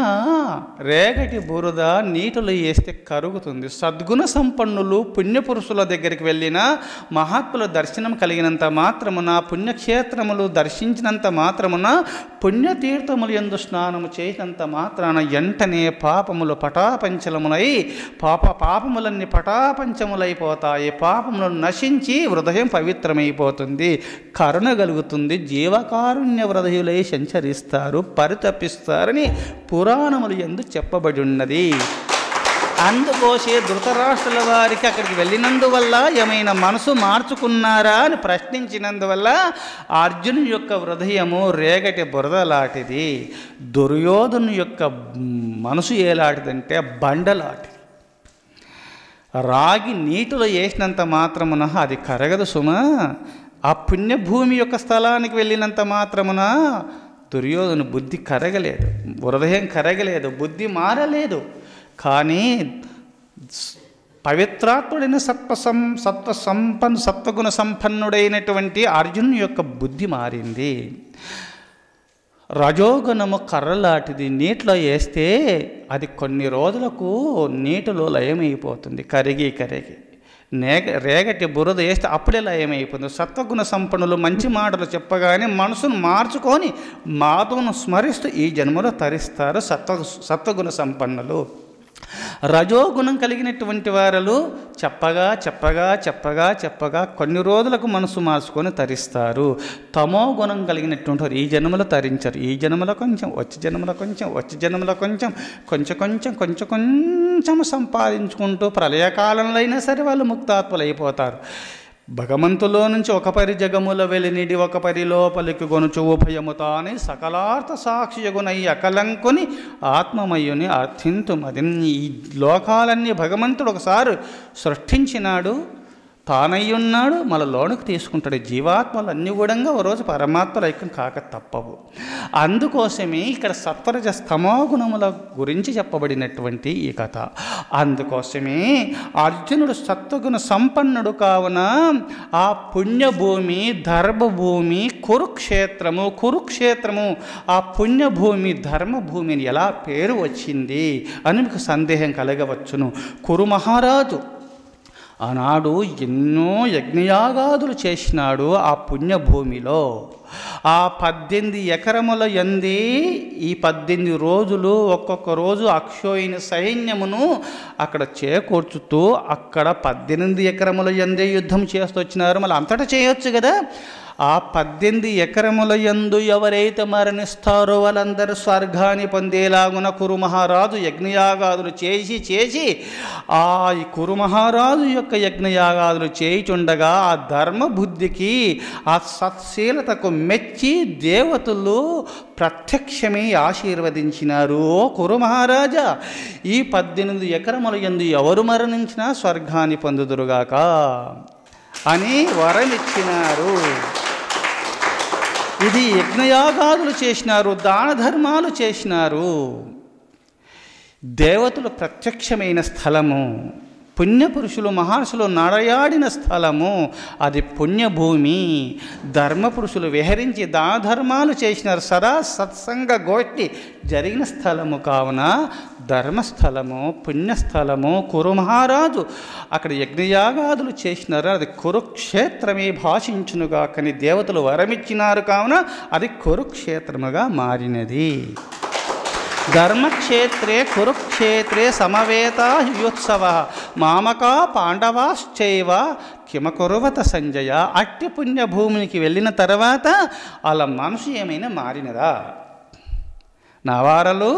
[SPEAKER 1] రేగటి బురద నీటిలో వేస్తే కరుగుతుంది. సద్గుణ సంపన్నులు పుణ్యపురుషుల దగ్గరికి వెళ్ళిన మహాత్ముల దర్శనం కలిగినంత మాత్రమున, పుణ్యక్షేత్రములు దర్శించినంత మాత్రమున, పుణ్యతీర్థములు యందు స్నానము చేసినంత మాత్రాన వెంటనే పాపములు పటాపంచలములై పాపములన్నీ పటాపంచములైపోతాయి. పాపములను నశించి హృదయం పవిత్రమైపోతుంది, కరుణ కలుగుతుంది, జీవకారుణ్య హృదయులై సంచరిస్తారు, పరితపిస్తారని పురాణములు యందు చెప్పబడి ఉన్నది. అందుకోసే ధృతరాష్ట్రుల వారికి అక్కడికి వెళ్ళినందువల్ల ఏమైనా మనసు మార్చుకున్నారా అని ప్రశ్నించినందువల్ల అర్జునుని యొక్క హృదయము రేగటి బురదలాంటిది, దుర్యోధను యొక్క మనసు ఏలాంటిదంటే బండలాంటిది. రాగి నీటిలో వేసినంత మాత్రమున అది కరగదు సుమా. ఆ పుణ్యభూమి యొక్క స్థలానికి వెళ్ళినంత మాత్రమున దుర్యోధను బుద్ధి కరగలేదు, హృదయం కరగలేదు, బుద్ధి మారలేదు. కానీ పవిత్రాత్ముడైన సత్వగుణ సంపన్నుడైనటువంటి అర్జునుని యొక్క బుద్ధి మారింది. రజోగుణము కర్రలాంటిది, నీటిలో వేస్తే అది కొన్ని రోజులకు నీటిలో లయమైపోతుంది, కరిగి రేగటి బురద వేస్తే అప్పుడే లయమైపోతుంది. సత్వగుణ సంపన్నులు మంచి మాటలు చెప్పగానే మనసును మార్చుకొని మాధవును స్మరిస్తూ ఈ జన్మలో తరిస్తారు సత్వగుణ సంపన్నులు. రజోగుణం కలిగినటువంటి వారు చెప్పగా కొన్ని రోజులకు మనసు మార్చుకొని తరిస్తారు. తమో గుణం కలిగినటువంటి వారు ఈ జన్మలో తరించరు. ఈ జన్మలో కొంచెం, వచ్చే జన్మలో కొంచెం సంపాదించుకుంటూ ప్రళయకాలంలో అయినా సరే వాళ్ళు ముక్తాత్ములు అయిపోతారు. భగవంతులో నుంచి ఒక పరి జగముల వెలినిడి ఒక పరి లోపలికి గొనుచు ఉభయముతాని సకలార్థ సాక్షియగునై అకలంకుని ఆత్మమయుని అర్థింతుమది. ఈ లోకాలన్నీ భగవంతుడు ఒకసారి సృష్టించినాడు, తానయ్యున్నాడు, మళ్ళీ లోనికి తీసుకుంటాడు. జీవాత్మలు అన్ని కూడా ఒకరోజు పరమాత్మలు ఐక్యం కాక తప్పవు. అందుకోసమే ఇక్కడ సత్వరజ స్తమో గుణముల గురించి చెప్పబడినటువంటి ఈ కథ. అందుకోసమే అర్జునుడు సత్వగుణ సంపన్నుడు కావున ఆ పుణ్యభూమి, ధర్మభూమి, కురుక్షేత్రము ఆ పుణ్యభూమి ధర్మభూమిని ఎలా పేరు వచ్చింది అని మీకు సందేహం కలగవచ్చును. కురు మహారాజు ఆనాడు ఎన్నో యజ్ఞయాగాదులు చేసినాడు ఆ పుణ్యభూమిలో. ఆ 18 ఎకరముల యందే ఈ 18 రోజులు ఒక్కొక్క రోజు అక్షోయిని సైన్యమును అక్కడ చేకూర్చుతూ అక్కడ 18 ఎకరముల యందే యుద్ధం చేస్తూ వచ్చినారు. మళ్ళీ అంతటా చేయొచ్చు కదా. ఆ 18 ఎకరముల యందు ఎవరైతే మరణిస్తారో వాళ్ళందరూ స్వర్గాన్ని పొందేలాగున కురు మహారాజు యజ్ఞయాగాదులు చేసి ఆ కురు మహారాజు యొక్క యజ్ఞయాగాదులు చేయుచుండగా ఆ ధర్మబుద్ధికి ఆ సత్శీలతకు మెచ్చి దేవతలు ప్రత్యక్షమై ఆశీర్వదించినారు. ఓ కురు మహారాజా, ఈ 18 ఎకరముల యందు ఎవరు మరణించినా స్వర్గాన్ని పొందుదురుగాక అని వరమిచ్చినారు. ఇది యజ్ఞయాగాదులు చేసినారు, దాన ధర్మాలు చేసినారు. దేవతలు ప్రత్యక్షమైన స్థలము, పుణ్యపురుషులు మహర్షులు నడయాడిన స్థలము, అది పుణ్యభూమి. ధర్మపురుషులు విహరించి దాన ధర్మాలు చేసినారు. సదా సత్సంగ గోష్ఠి జరిగిన స్థలము కావున ధర్మస్థలము, పుణ్యస్థలము. కురు మహారాజు అక్కడ యజ్ఞయాగాదులు చేసినారు. అది కురుక్షేత్రమే భాషించునుగా కానీ దేవతలు వరమిచ్చినారు కావున అది కురుక్షేత్రముగా మారినది. ధర్మక్షేత్రే కురుక్షేత్రే సమవేతా యుత్సవ మామకా పాండవాశ్చైవ కిమకురువత సంజయ. అట్టి పుణ్యభూమికి వెళ్ళిన తర్వాత వాళ్ళ మనసు ఏమైనా మారినదా? నవారలు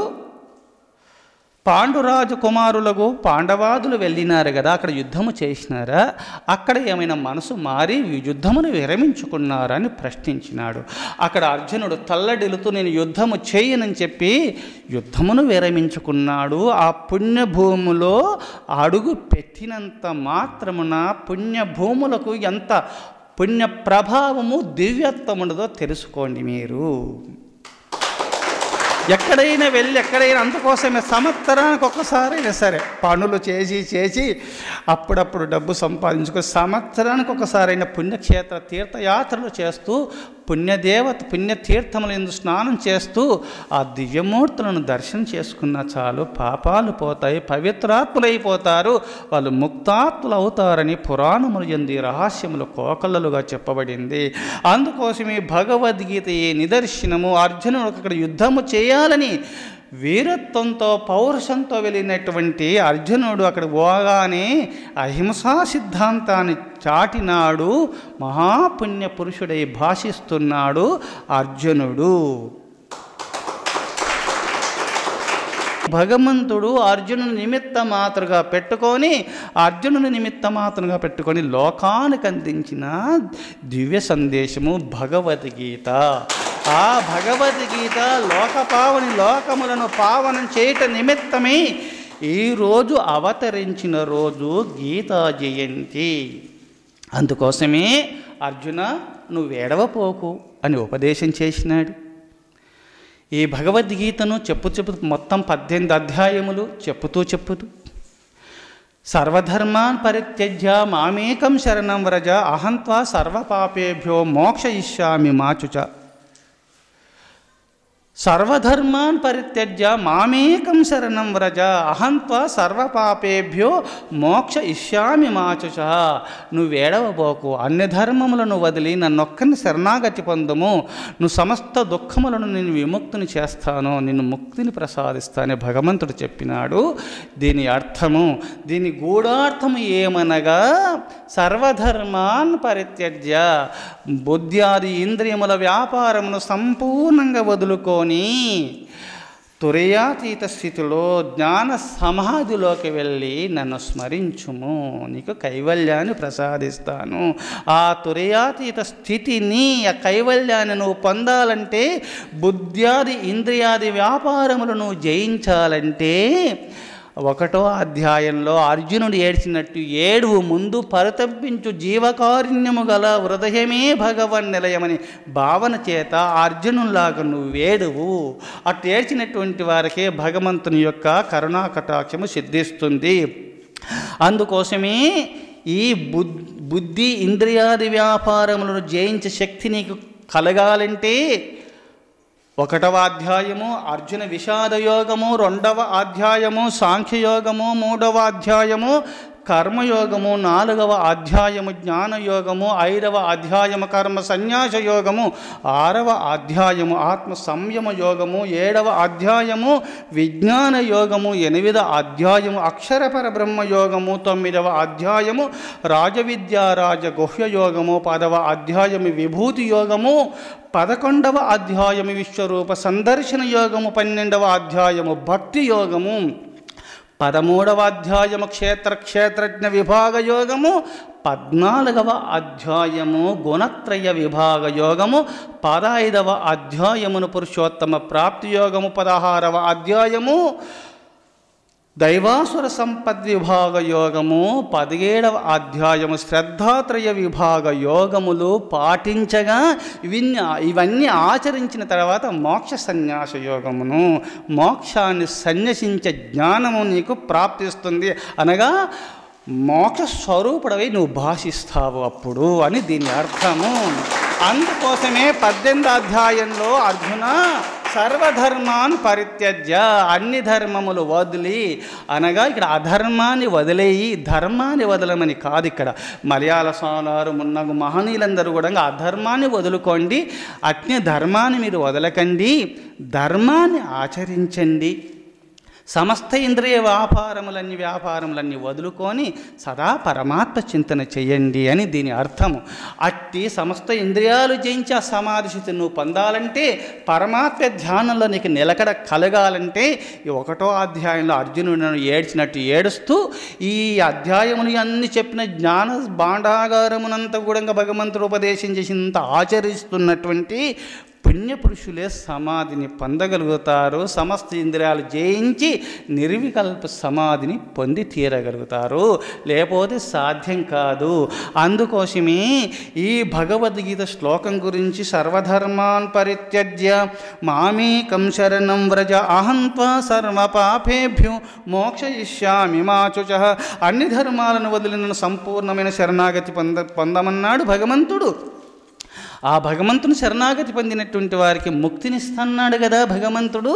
[SPEAKER 1] పాండురాజు కుమారులకు పాండవాదులు వెళ్ళినారు కదా, అక్కడ యుద్ధము చేసినారా? అక్కడ ఏమైనా మనసు మారి యుద్ధమును విరమించుకున్నారా అని ప్రశ్నించినాడు. అక్కడ అర్జునుడు తల్లడిల్లుతూ నేను యుద్ధము చేయనని చెప్పి యుద్ధమును విరమించుకున్నాడు. ఆ పుణ్యభూములో అడుగు పెట్టినంత మాత్రమున పుణ్యభూములకు ఎంత పుణ్య ప్రభావము దివ్యత్వం ఉండదో తెలుసుకోండి మీరు. ఎక్కడైనా వెళ్ళి అందుకోసమే సంవత్సరానికి ఒక్కసారైనా సరే పనులు చేసి అప్పుడప్పుడు డబ్బు సంపాదించుకొని సంవత్సరానికి ఒకసారైనా పుణ్యక్షేత్ర తీర్థయాత్రలు చేస్తూ పుణ్యతీర్థములు ఎందు స్నానం చేస్తూ ఆ దివ్యమూర్తులను దర్శనం చేసుకున్నా చాలు, పాపాలు పోతాయి, పవిత్రాత్ములైపోతారు, వాళ్ళు ముక్తాత్ములు అవుతారని పురాణములు ఎందు రహస్యములు కోకళ్ళలుగా చెప్పబడింది. అందుకోసమే భగవద్గీత ఏ నిదర్శనము. అర్జునుడు అక్కడ యుద్ధము చేయాలని వీరత్వంతో పౌరుషంతో వెళ్ళినటువంటి అర్జునుడు అక్కడ పోగానే అహింసా సిద్ధాంతాన్ని చాటినాడు. మహాపుణ్య పురుషుడై భాషిస్తున్నాడు అర్జునుడు. భగవంతుడు అర్జునుని నిమిత్త మాత్రగా పెట్టుకొని లోకానికి అందించిన దివ్య సందేశము భగవద్గీత. ఆ భగవద్గీత లోకములను పావనం చేయట నిమిత్తమే ఈరోజు అవతరించిన రోజు గీతా జయంతి. అందుకోసమే అర్జున నువ్వు ఏడవపోకు అని ఉపదేశం చేసినాడు. ఈ భగవద్గీతను చెప్పుతూ మొత్తం 18 అధ్యాయములు చెప్పుతూ సర్వధర్మాన్ పరిత్యజ్య మామేకం శరణం వ్రజ అహంత్వా సర్వపాపేభ్యో మోక్షయిష్యామి మాచుచ. సర్వధర్మాన్ పరిత్యజ్య మామేకం శరణం వ్రజ అహంత్వా సర్వపాపేభ్యో మోక్ష ఇష్యామి మాచుచ. నువ్వేడవబోకు, అన్ని ధర్మములను వదిలి నన్నొక్కని శరణాగతి పొందము, నువ్వు సమస్త దుఃఖములను నేను విముక్తిని చేస్తాను, నిన్ను ముక్తిని ప్రసాదిస్తానని భగవంతుడు చెప్పినాడు. దీని గూఢార్థము ఏమనగా సర్వధర్మాన్ పరిత్యజ్య, బుద్ధ్యాది ఇంద్రియముల వ్యాపారమును సంపూర్ణంగా వదులుకొని తురయాతీత స్థితిలో జ్ఞాన సమాధిలోకి వెళ్ళి నన్ను స్మరించుము, నీకు కైవల్యాన్ని ప్రసాదిస్తాను. ఆ తురయాతీత స్థితిని, ఆ కైవల్యాన్ని నువ్వు పొందాలంటే, బుద్ధ్యాది ఇంద్రియాది వ్యాపారములను జయించాలంటే 1వ అధ్యాయంలో అర్జునుడు ఏడ్చినట్టు ఏడువు, ముందు పరితపించు జీవకారుణ్యము గల హృదయమే భగవన్ నిలయమని భావన చేత అర్జునులాగా నువ్వేడువు. అటు ఏడ్చినటువంటి వారికే భగవంతుని యొక్క కరుణా కటాక్షము సిద్ధిస్తుంది. అందుకోసమే ఈ బుద్ధి ఇంద్రియాది వ్యాపారములను జయించే శక్తి నీకు కలగాలంటే 1వ అధ్యాయము అర్జున విషాదయోగము, 2వ అధ్యాయము సాంఖ్యయోగము, 3వ అధ్యాయము కర్మయోగము, 4వ అధ్యాయము జ్ఞానయోగము, 5వ అధ్యాయము కర్మ సన్యాస యోగము, 6వ అధ్యాయము ఆత్మ సంయమ యోగము, 7వ అధ్యాయము విజ్ఞాన యోగము, 8వ అధ్యాయము అక్షరపర బ్రహ్మ యోగము, 9వ అధ్యాయము రాజవిద్యా రాజగుహ్య యోగము, 10వ అధ్యాయము విభూతి యోగము, 11వ అధ్యాయము విశ్వరూప సందర్శన యోగము, 12వ అధ్యాయము భక్తి యోగము, 13వ అధ్యాయము క్షేత్రజ్ఞ విభాగ యోగము, 14వ అధ్యాయము గుణత్రయ విభాగ యోగము, 15వ అధ్యాయమును పురుషోత్తమ ప్రాప్తి యోగము, 16వ అధ్యాయము దైవాసుర సంపద్విభాగ యోగము, 17వ అధ్యాయము శ్రద్ధాత్రయ విభాగ యోగములు పాటించగా ఇవన్నీ ఆచరించిన తర్వాత మోక్ష సన్యాస యోగమును, మోక్షాన్ని సన్యసించే జ్ఞానము నీకు ప్రాప్తిస్తుంది. అనగా మోక్ష స్వరూపుడవై నువ్వు భాషిస్తావు అప్పుడు అని దీని అర్థము. అందుకోసమే 18వ అధ్యాయంలో అర్జున సర్వధర్మాన్ పరిత్యజ్య, అన్ని ధర్మములు వదిలి, అనగా ఇక్కడ అధర్మాన్ని వదిలేయి ధర్మాన్ని వదలమని కాదు. ఇక్కడ మలయాళ స్వాములారు మున్నగు మహనీయులందరూ కూడా అధర్మాన్ని వదులుకోండి, అట్నే ధర్మాన్ని మీరు వదలకండి, ధర్మాన్ని ఆచరించండి, సమస్త ఇంద్రియ వ్యాపారములన్నీ వదులుకొని సదా పరమాత్మ చింతన చేయండి అని దీని అర్థము. అట్టి సమస్త ఇంద్రియాలు జయించి ఆ సమాధి స్థితిని నువ్వు పొందాలంటే, పరమాత్మ ధ్యానంలో నీకు నిలకడ కలగాలంటే, ఈ 1వ అధ్యాయంలో అర్జునుడు ఏడ్చినట్టు ఏడుస్తూ ఈ అధ్యాయములు అన్ని చెప్పిన జ్ఞాన భాండాగారమునంతా కూడా భగవంతుడు ఉపదేశం చేసినంత ఆచరిస్తున్నటువంటి పుణ్యపురుషులే సమాధిని పొందగలుగుతారు. సమస్త ఇంద్రియాలు జయించి నిర్వికల్ప సమాధిని పొంది తీరగలుగుతారు, లేకపోతే సాధ్యం కాదు. అందుకోసమే ఈ భగవద్గీత శ్లోకం గురించి సర్వధర్మాన్ పరిత్యజ్య మామేకం శరణం వ్రజ అహం త్వా సర్వ పాపేభ్యో మోక్షయిష్యామి మా శుచః. అన్ని ధర్మాలను వదిలిన సంపూర్ణమైన శరణాగతి పొందమన్నాడు భగవంతుడు. ఆ భగవంతుని శరణాగతి పొందినటువంటి వారికి ముక్తినిస్తున్నాడు కదా భగవంతుడు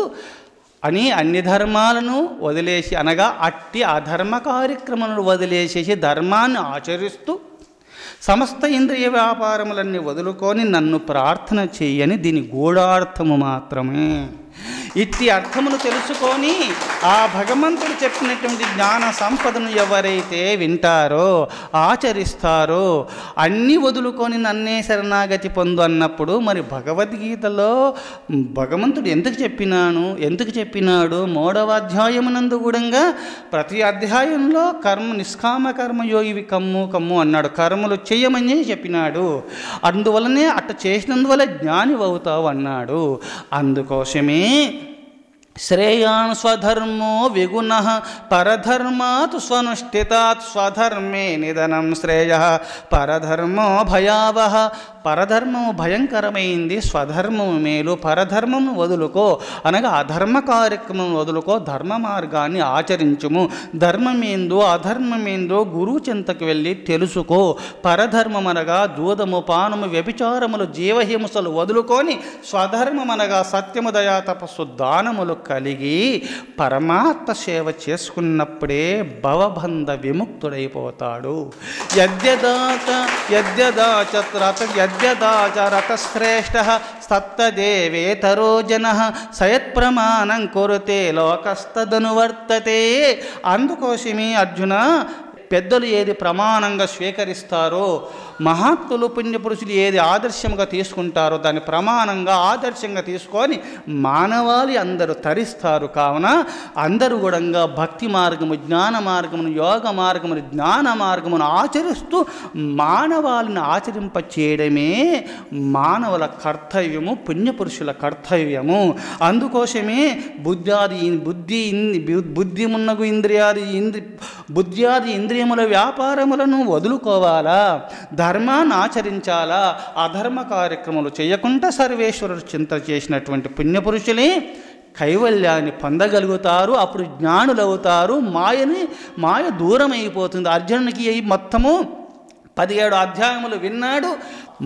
[SPEAKER 1] అని అన్ని ధర్మాలను వదిలేసి, అనగా అట్టి అధర్మ కార్యక్రమాలను వదిలేసేసి ధర్మాన్ని ఆచరిస్తూ సమస్త ఇంద్రియ వ్యాపారములన్నీ వదులుకొని నన్ను ప్రార్థన చేయని దీని గూఢార్థము మాత్రమే. ఇట్టి అర్థమును తెలుసుకొని ఆ భగవంతుడు చెప్పినటువంటి జ్ఞాన సంపదను ఎవరైతే వింటారో ఆచరిస్తారో, అన్నీ వదులుకొని నన్నే శరణాగతి పొందు అన్నప్పుడు మరి భగవద్గీతలో భగవంతుడు ఎందుకు చెప్పినాడు? 3వ అధ్యాయమునందు కూడా ప్రతి అధ్యాయంలో నిష్కామ కర్మయోగివి కమ్ము అన్నాడు. కర్మలు చేయమని చెప్పినాడు. అందువలనే అట్ట చేసినందువల్ల జ్ఞాని అవుతావు అన్నాడు. అందుకోసమే శ్రేయాన్ స్వధర్మో విగుణః పరధర్మాత్ స్వనుష్ఠితాత్ స్వధర్మే నిధనం శ్రేయః పరధర్మో భయావహ. పరధర్మము భయంకరమైంది, స్వధర్మము మేలు. పరధర్మము వదులుకో, అనగా అధర్మ కార్యక్రమం వదులుకో, ధర్మ మార్గాన్ని ఆచరించుము. ధర్మమేందో అధర్మమేందో గురువు చింతకు వెళ్ళి తెలుసుకో. పరధర్మం అనగా దూదము పానము వ్యభిచారములు జీవహింసలు వదులుకొని స్వధర్మం అనగా సత్యము దయా తపస్సు దానములు కలిగి పరమాత్మ సేవ చేసుకున్నప్పుడే భవబంధ విముక్తుడైపోతాడు. యద్యదాచరతశ్రేష్ఠ సత్తదేవేతరో జనః సయత్ప్రమాణం కురుతే లోకస్తదనువర్తతే. అందుకోసమే అర్జున పెద్దలు ఏది ప్రమాణంగా స్వీకరిస్తారో, మహాత్ములు పుణ్యపురుషులు ఏది ఆదర్శంగా తీసుకుంటారో దాన్ని ప్రమాణంగా ఆదర్శంగా తీసుకొని మానవాళి అందరూ తరిస్తారు. కావున అందరూ కూడా భక్తి మార్గము, జ్ఞాన మార్గమును, యోగ మార్గమును, జ్ఞాన మార్గమును ఆచరిస్తూ మానవాళిని ఆచరింపచేయడమే మానవుల కర్తవ్యము, పుణ్యపురుషుల కర్తవ్యము. అందుకోసమే బుద్ధ్యాది ఇంద్రియముల వ్యాపారములను వదులుకోవాలా, ధర్మాన్ని ఆచరించాలా, అధర్మ కార్యక్రమాలు చేయకుండా సర్వేశ్వరుడు చింత చేసినటువంటి పుణ్యపురుషులే కైవల్యాన్ని పొందగలుగుతారు. అప్పుడు జ్ఞానులు అవుతారు. మాయ దూరం అయిపోతుంది. అర్జునునికి మొత్తము 17 అధ్యాయములు విన్నాడు.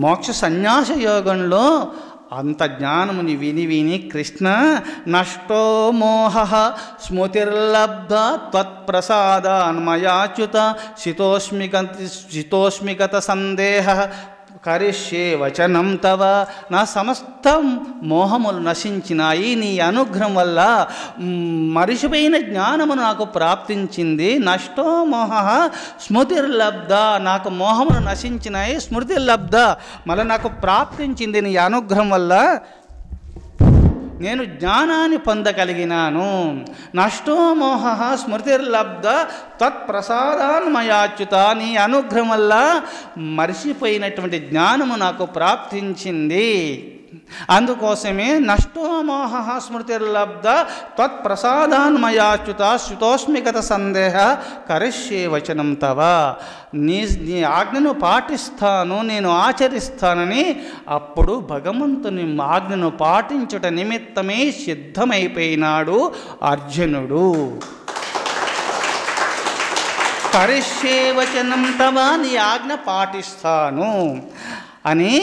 [SPEAKER 1] మోక్ష సన్యాస యోగంలో అంత జ్ఞానముని విని విని కృష్ణ నష్టో మోహ స్మృతిర్లబ్ధ త్వత్ప్రసాదాన్మయాచ్యుత శితోస్మిగత సందేహ కరిష్యే వచనం తవ. నా సమస్తం మోహములు నశించినాయి, నీ అనుగ్రహం వల్ల మరిచిపోయిన జ్ఞానము నాకు ప్రాప్తించింది. నష్టో మోహ స్మృతిర్లబ్ధ, నాకు మోహములు నశించినాయి, స్మృతిర్లబ్ధ మళ్ళీ నాకు ప్రాప్తించింది నీ అనుగ్రహం వల్ల. నేను జ్ఞానాన్ని పొందగలిగినాను. నష్టో మోహ స్మృతిర్లబ్ధ తత్ప్రసాదాన్మయాచ్యుత, నీ అనుగ్రహం వల్ల మరిచిపోయినటువంటి జ్ఞానము నాకు ప్రాప్తించింది. అందుకోసమే నష్టో మోహ స్మృతిర్లబ్ధ త్వత్ప్రసాదాన్మయాచ్యుత శుతోస్మిగత సందేహ కరిష్యే వచనం తవ. నీ ఆజ్ఞను పాటిస్తాను, నేను ఆచరిస్తానని అప్పుడు భగవంతుని ఆజ్ఞను పాటించుట నిమిత్తమే సిద్ధమైపోయినాడు అర్జునుడు. కరిష్యే వచనం తవ, నీ ఆజ్ఞ పాటిస్తాను అని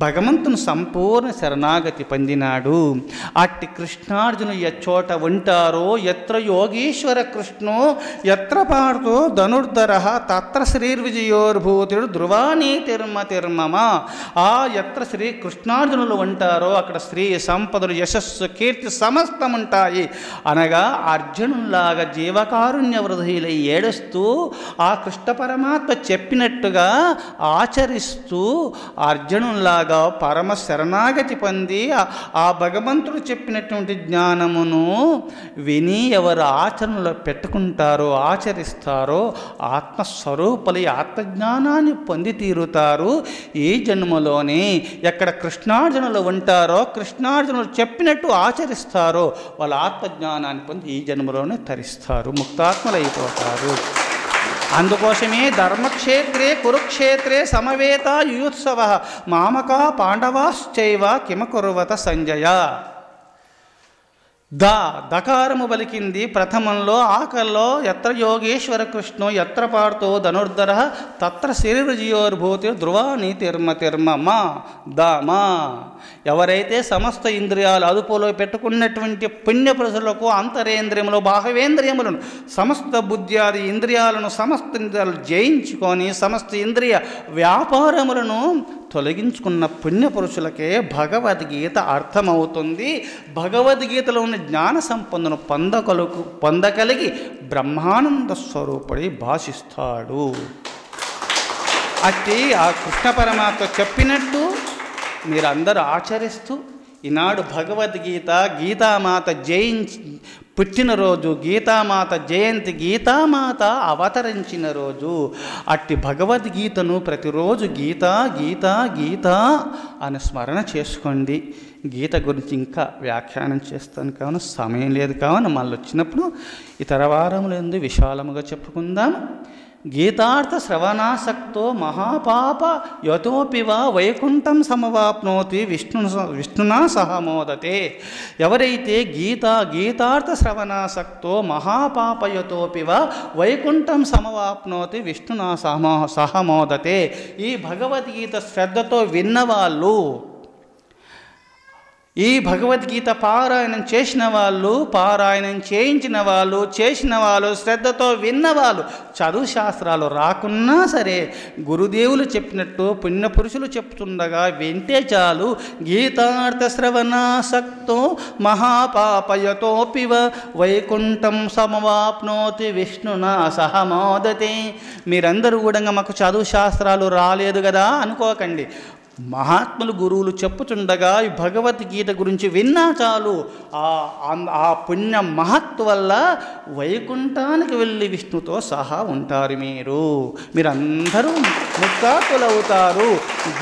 [SPEAKER 1] భగవంతుని సంపూర్ణ శరణాగతి పొందినాడు. అట్టి కృష్ణార్జును ఎచ్చోట ఉంటారో ఎత్ర యోగీశ్వర కృష్ణో ఎత్ర పార్థో ధనుర్ధర తత్ర శ్రీర్విజయోర్భూతుడు ధ్రువానీ తిర్మమ. ఆ ఎత్ర శ్రీ కృష్ణార్జునులు ఉంటారో అక్కడ శ్రీ సంపదలు, యశస్సు, కీర్తి సమస్తం ఉంటాయి. అనగా అర్జునులాగా జీవకారుణ్య వృధులై ఏడుస్తూ ఆ కృష్ణ పరమాత్మ చెప్పినట్టుగా ఆచరిస్తూ అర్జునులా పరమ శరణాగతి పొంది ఆ భగవంతుడు చెప్పినటువంటి జ్ఞానమును విని ఎవరు ఆచరణలో పెట్టుకుంటారో, ఆచరిస్తారో ఆత్మస్వరూపులై ఆత్మజ్ఞానాన్ని పొంది తీరుతారు ఈ జన్మలోనే. ఎక్కడ కృష్ణార్జునులు ఉంటారో, కృష్ణార్జునులు చెప్పినట్టు ఆచరిస్తారో వాళ్ళ ఆత్మజ్ఞానాన్ని పొంది ఈ జన్మలోనే తరిస్తారు, ముక్తాత్మలైపోతారు. అందుకోసమే ధర్మక్షేత్రే కురుక్షేత్రే సమవేత యుయుత్సవ మామకా పాండవాశ్చైవ కిమకుర్వత సంజయ. దకారము పలికింది ప్రథమంలో, ఆకల్లో ఎత్ర యోగేశ్వర కృష్ణో ఎత్ర పార్థో ధనుర్ధర తత్ర శ్రీర్విజయోర్భూతి ధ్రువానీ తిర్మమ. మా ఎవరైతే సమస్త ఇంద్రియాలు అదుపులో పెట్టుకున్నటువంటి పుణ్యపురుషులకు అంతరేంద్రియములు, బాహవేంద్రియములను, సమస్త బుద్ధ్యాది ఇంద్రియాలను, సమస్త ఇంద్రియాలు జయించుకొని సమస్త ఇంద్రియ వ్యాపారములను తొలగించుకున్న పుణ్యపురుషులకే భగవద్గీత అర్థమవుతుంది. భగవద్గీతలో ఉన్న జ్ఞాన సంపదను పొందగలిగి బ్రహ్మానంద స్వరూపుడి భాషిస్తాడు. అట్టి ఆ కృష్ణ పరమాత్మ చెప్పినట్టు మీరందరూ ఆచరిస్తూ ఈనాడు భగవద్గీత, గీతామాత పుట్టినరోజు, గీతామాత జయంతి, గీతామాత అవతరించిన రోజు. అట్టి భగవద్గీతను ప్రతిరోజు గీత గీత గీత అని స్మరణ చేసుకోండి. గీత గురించి ఇంకా వ్యాఖ్యానం చేస్తాను కావున సమయం లేదు కావున మళ్ళీ వచ్చినప్పుడు ఇతర వారములందు విశాలముగా చెప్పుకుందాం. గీతార్థ శ్రవణాసక్తో మహాపాప యతోపి వా వైకుంఠం సమవాప్నోతి విష్ణునా సహమోదతే. ఎవరైతే గీతార్థ శ్రవణాసక్తో మహాపాపయతోపి వా వైకుంఠం సమవాప్నోతి విష్ణునా సహమోదతే. ఈ భగవద్గీత శ్రద్ధతో విన్నవాళ్ళు, ఈ భగవద్గీత పారాయణం చేసిన వాళ్ళు, పారాయణం చేయించిన వాళ్ళు, చేసిన వాళ్ళు, శ్రద్ధతో విన్నవాళ్ళు, చదువు శాస్త్రాలు రాకున్నా సరే గురుదేవులు చెప్పినట్టు పుణ్యపురుషులు చెప్తుండగా వింటే చాలు. గీతార్థ శ్రవణాసక్తో మహాపాపయతోపివ వైకుంఠం సమవాప్నోతి విష్ణునా సహమోదతే. మీరందరూ కూడా మాకు చదువు శాస్త్రాలు రాలేదు కదా అనుకోకండి. మహాత్ములు గురువులు చెప్పుచుండగా ఈ భగవద్గీత గురించి విన్నా చాలు. ఆ పుణ్య మహత్తు వల్ల వైకుంఠానికి వెళ్ళి విష్ణుతో సహా ఉంటారు. మీరందరూ ముక్తాత్ములవుతారు.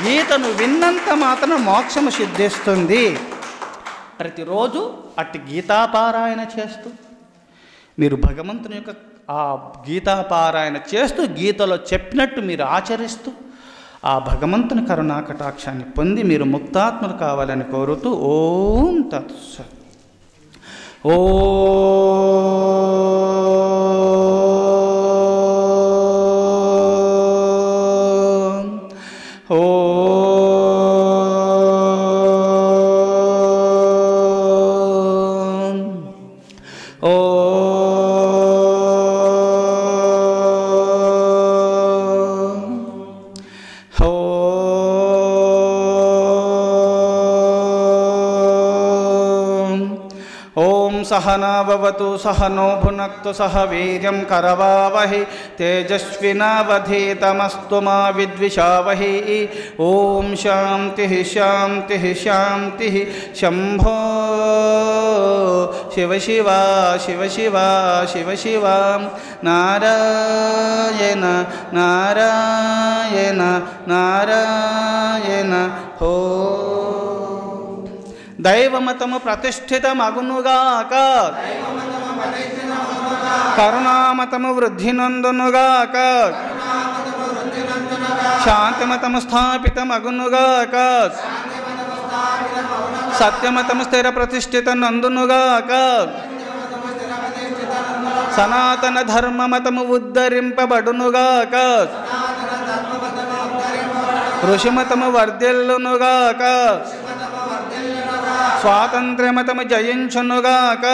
[SPEAKER 1] గీతను విన్నంత మాత్రం మోక్షము సిద్ధిస్తుంది. ప్రతిరోజు అట్టి గీతాపారాయణ చేస్తూ మీరు భగవంతుని యొక్క ఆ గీతాపారాయణ చేస్తూ గీతలో చెప్పినట్టు మీరు ఆచరిస్తూ ఆ భగవంతుని కరుణా కటాక్షాన్ని పొంది మీరు ముక్తాత్మలు కావాలని కోరుతూ ఓం తత్సత్. ఓం सहना भवतु सहनो भुनक्तु सह वीर्यं करवावहै तेजस्विनावधीतमस्तु मा विद्विषावहै। ओम शांति शांति शांति। शंभो शिव शिवा शिव शिवा शिव शिवा। नारायण नारायण नारायण हो। दैवमतము ప్రతిష్ఠితమగునుగాక కరుణామతము వృద్ధినందునుగాక శాంతిమతము స్థాపితమగునుగాక సత్యమతము స్థిర ప్రతిష్ఠితనందునుగాక సనాతన ధర్మమతము ఉద్ధరింపబడునుగాక ఋషిమతము వర్ధిల్లునుగాక స్వాతంత్ర్యమతము జయించునుగాక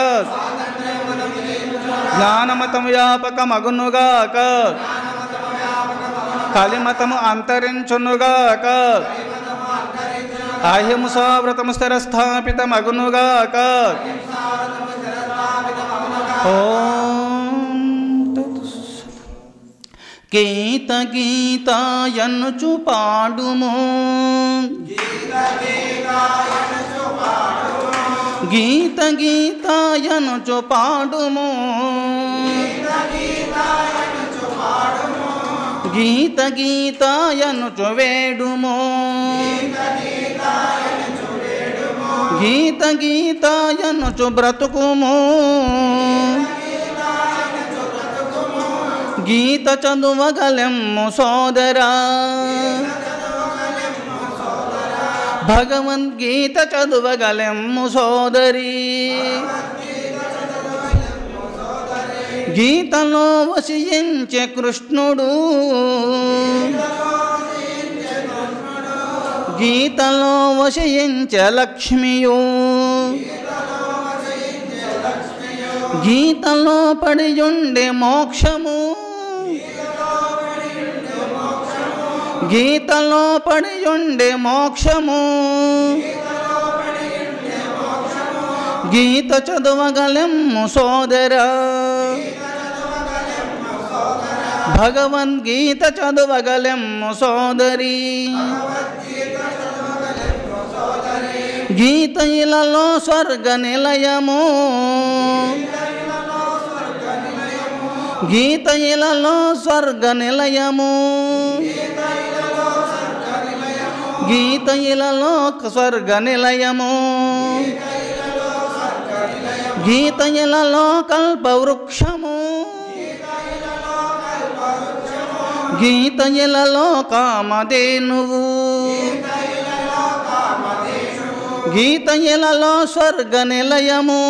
[SPEAKER 1] జ్ఞానమతము వ్యాపకమగునుగాక కలిమతము అంతరించునుగాక అహింసావ్రతము స్థిరస్థాపితమగునుగాక ఓం గీత గీతాయనుచు పాడుము గీత గీతాయనుచు పాడుము గీత గీతాయనుచు వేడుము గీత గీతాయనుచు బ్రతుకుము గీత చదువగలెమ్ము సోదరా భగవద్గీత చదువగలెమ్ము సోదరి గీతలో వసించే కృష్ణుడు గీతలో వసించే లక్ష్మియు గీతలో పడియుండే మోక్షము గీతలో పడియుండే మోక్షము గీత చదువగలెమ్ము సోదరా భగవద్గీత చదువగలెమ్ము సోదరి గీత ఇలలో స్వర్గ నిలయము గీత ఇలలో స్వర్గ నిలయము గీత ఇలలో స్వర్గ నిలయము గీత ఇలలో కల్పవృక్షము గీత ఇలలో కామధేనువు గీత ఇలలో స్వర్గ నిలయము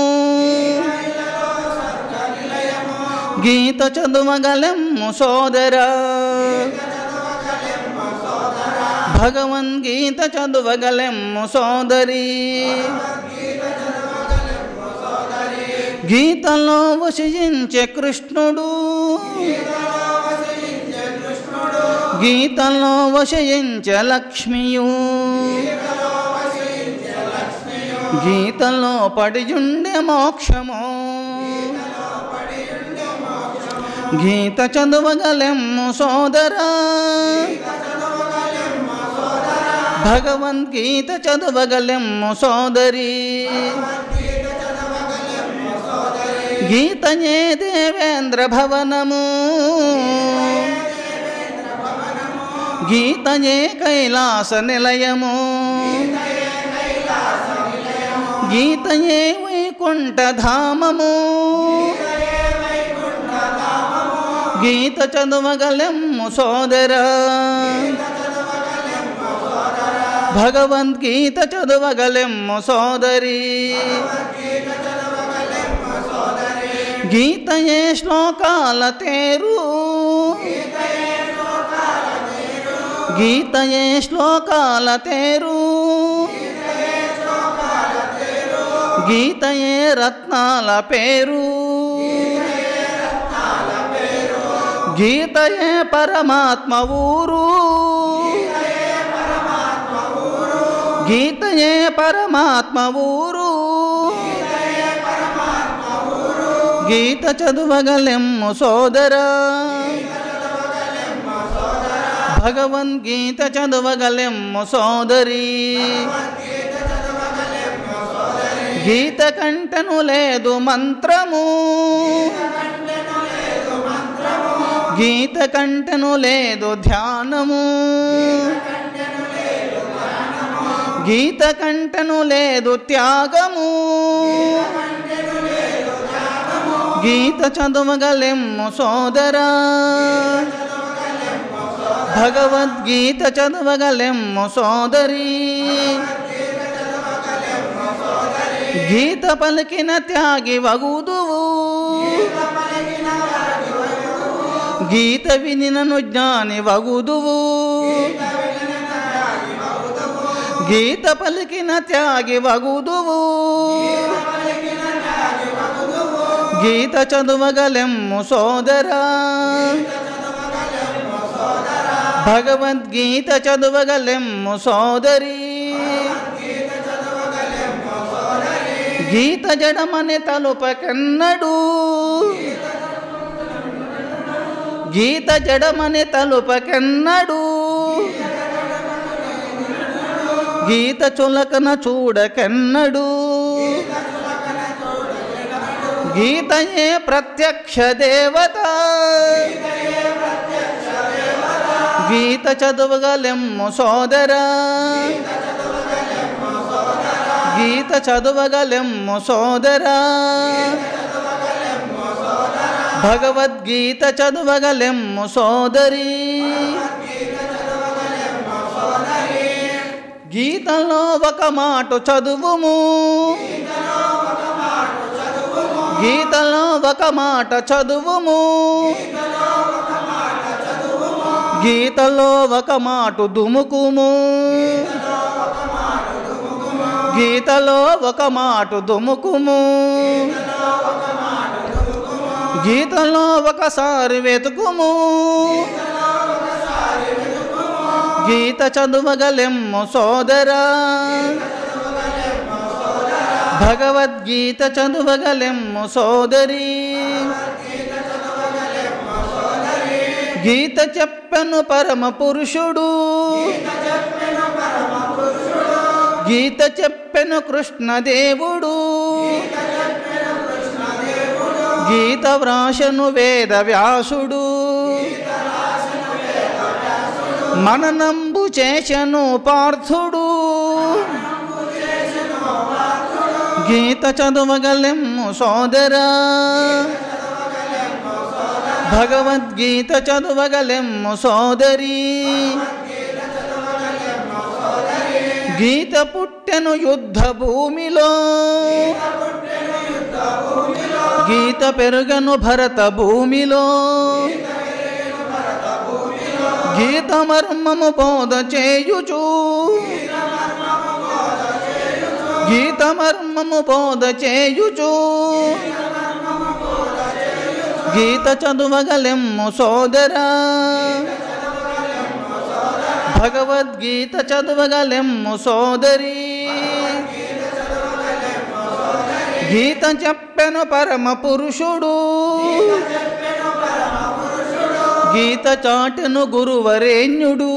[SPEAKER 1] గీత చదువగలెమ్ము సోదరా భగవద్గీత చదువగలెమ్ము సోదరి గీతలో వసించే కృష్ణుడు గీతలో వసించే లక్ష్మియు గీతలో పడియుండే మోక్షము గీత చదువగలెమ్ము సోదరా భగవద్గీత చదువగలెమ్ము సోదరి గీతయే దేవేంద్ర భవనము గీతయే కైలాస నిలయము గీతయే వైకుంఠధామము గీత చదువగలెమ్ము సోదరా భగవద్గీత చదువగలెమ్ము సోదరి గీతయే శ్లోకాల తేరు గీతయే శ్లోకాల తేరు గీతయే రత్నాల పేరు గీతయే పరమాత్మ ఊరు గీతయే పరమాత్మ ఊరు గీత చదువగలెమ్ము సోదరా భగవద్గీత చదువగలెమ్ము సోదరి గీత కంటను లేదు మంత్రము గీత కంటను లేదు ధ్యానము గీత కంటను లేదు త్యాగము గీత చదువగలెమ్ము సోదరా భగవద్గీత చదువగలెమ్ము సోదరి గీత పలికిన త్యాగి వగుదువు గీత వినినను జ్ఞాని వగుదువు గీత పలికిన త్యాగి వగుదువు గీత చదువగలెమ్ము సోదరా భగవద్గీత చదువగలెమ్ము సోదరి గీత జడమని తలుపకెన్నడు గీత జడమని తలుపకెన్నడు గీత చులకన చూడకెన్నడు గీతయే ప్రత్యక్ష దేవత గీత చదువగలెమ్ము సోదరా గీత చదువగలెమ్ము సోదరా భగవద్గీత చదువగలెమ్ము సోదరి గీతలో ఒక మాట చదువుము గీతలో ఒక మాట చదువుము గీతలో ఒక మాట దుముకుము గీతలో ఒక మాట దుముకుము గీతలో ఒకసారి వెతుకుము గీత చదువగలెమ్ము సోదరా భగవద్గీత చదువగలెమ్ము సోదరి గీత చెప్పెను పరమ పురుషుడు గీత చెప్పెను కృష్ణదేవుడు గీత వ్రాసను వేద వ్యాసుడు మననంబు చేసెను పార్థుడు గీత చదువగలెమ్ము సోదరా భగవద్గీత చదువగలెమ్ము సోదరి గీత పుట్టెను యుద్ధ భూమిలో గీత పెరుగను భరత భూమిలో గీత మర్మము బోధ చేయుచు గీత మర్మము బోధ చేయుచు గీత చదువగలెమ్ము సోదరా భగవద్గీత చదువగలెమ్ము సోదరి గీత చెప్పెను పరమ పురుషుడు గీత చాటెను గురువరేణ్యుడు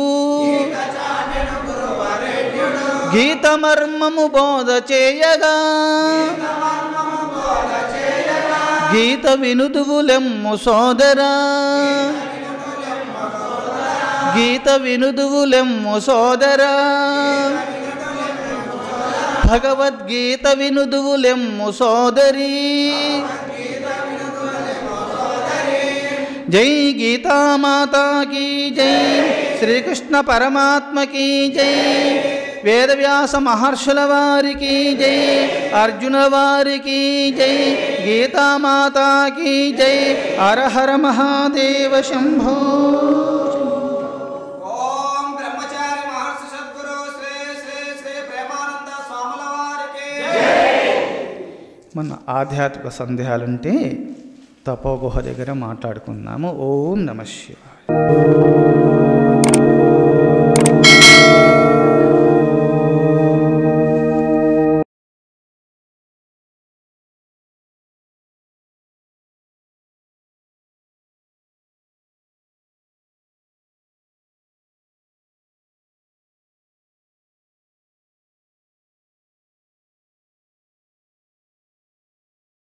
[SPEAKER 1] గీత మర్మము బోధ చేయగా గీత వినుదువులెమ్ము సోదరా గీత వినుదువులెమ్ము సోదరా భగవద్గీత వినుదువులెమ్ము సోదరి జై గీతామాతా కీ జై శ్రీకృష్ణ పరమాత్మ కీ జై వేదవ్యాస మహర్షుల వారికి జై అర్జున వారికి జై గీతామాతా కీ జై హర హర మహాదేవ శంభో.
[SPEAKER 2] ఓం బ్రహ్మచారి మహర్షి సద్గురు శ్రీ శ్రీ శ్రీ ప్రేమానంద స్వాముల వారికి
[SPEAKER 1] మన ఆధ్యాత్మిక సందేహాలుంటే తపోగుహ దగ్గర మాట్లాడుకుందాము. ఓం నమః శివాయ.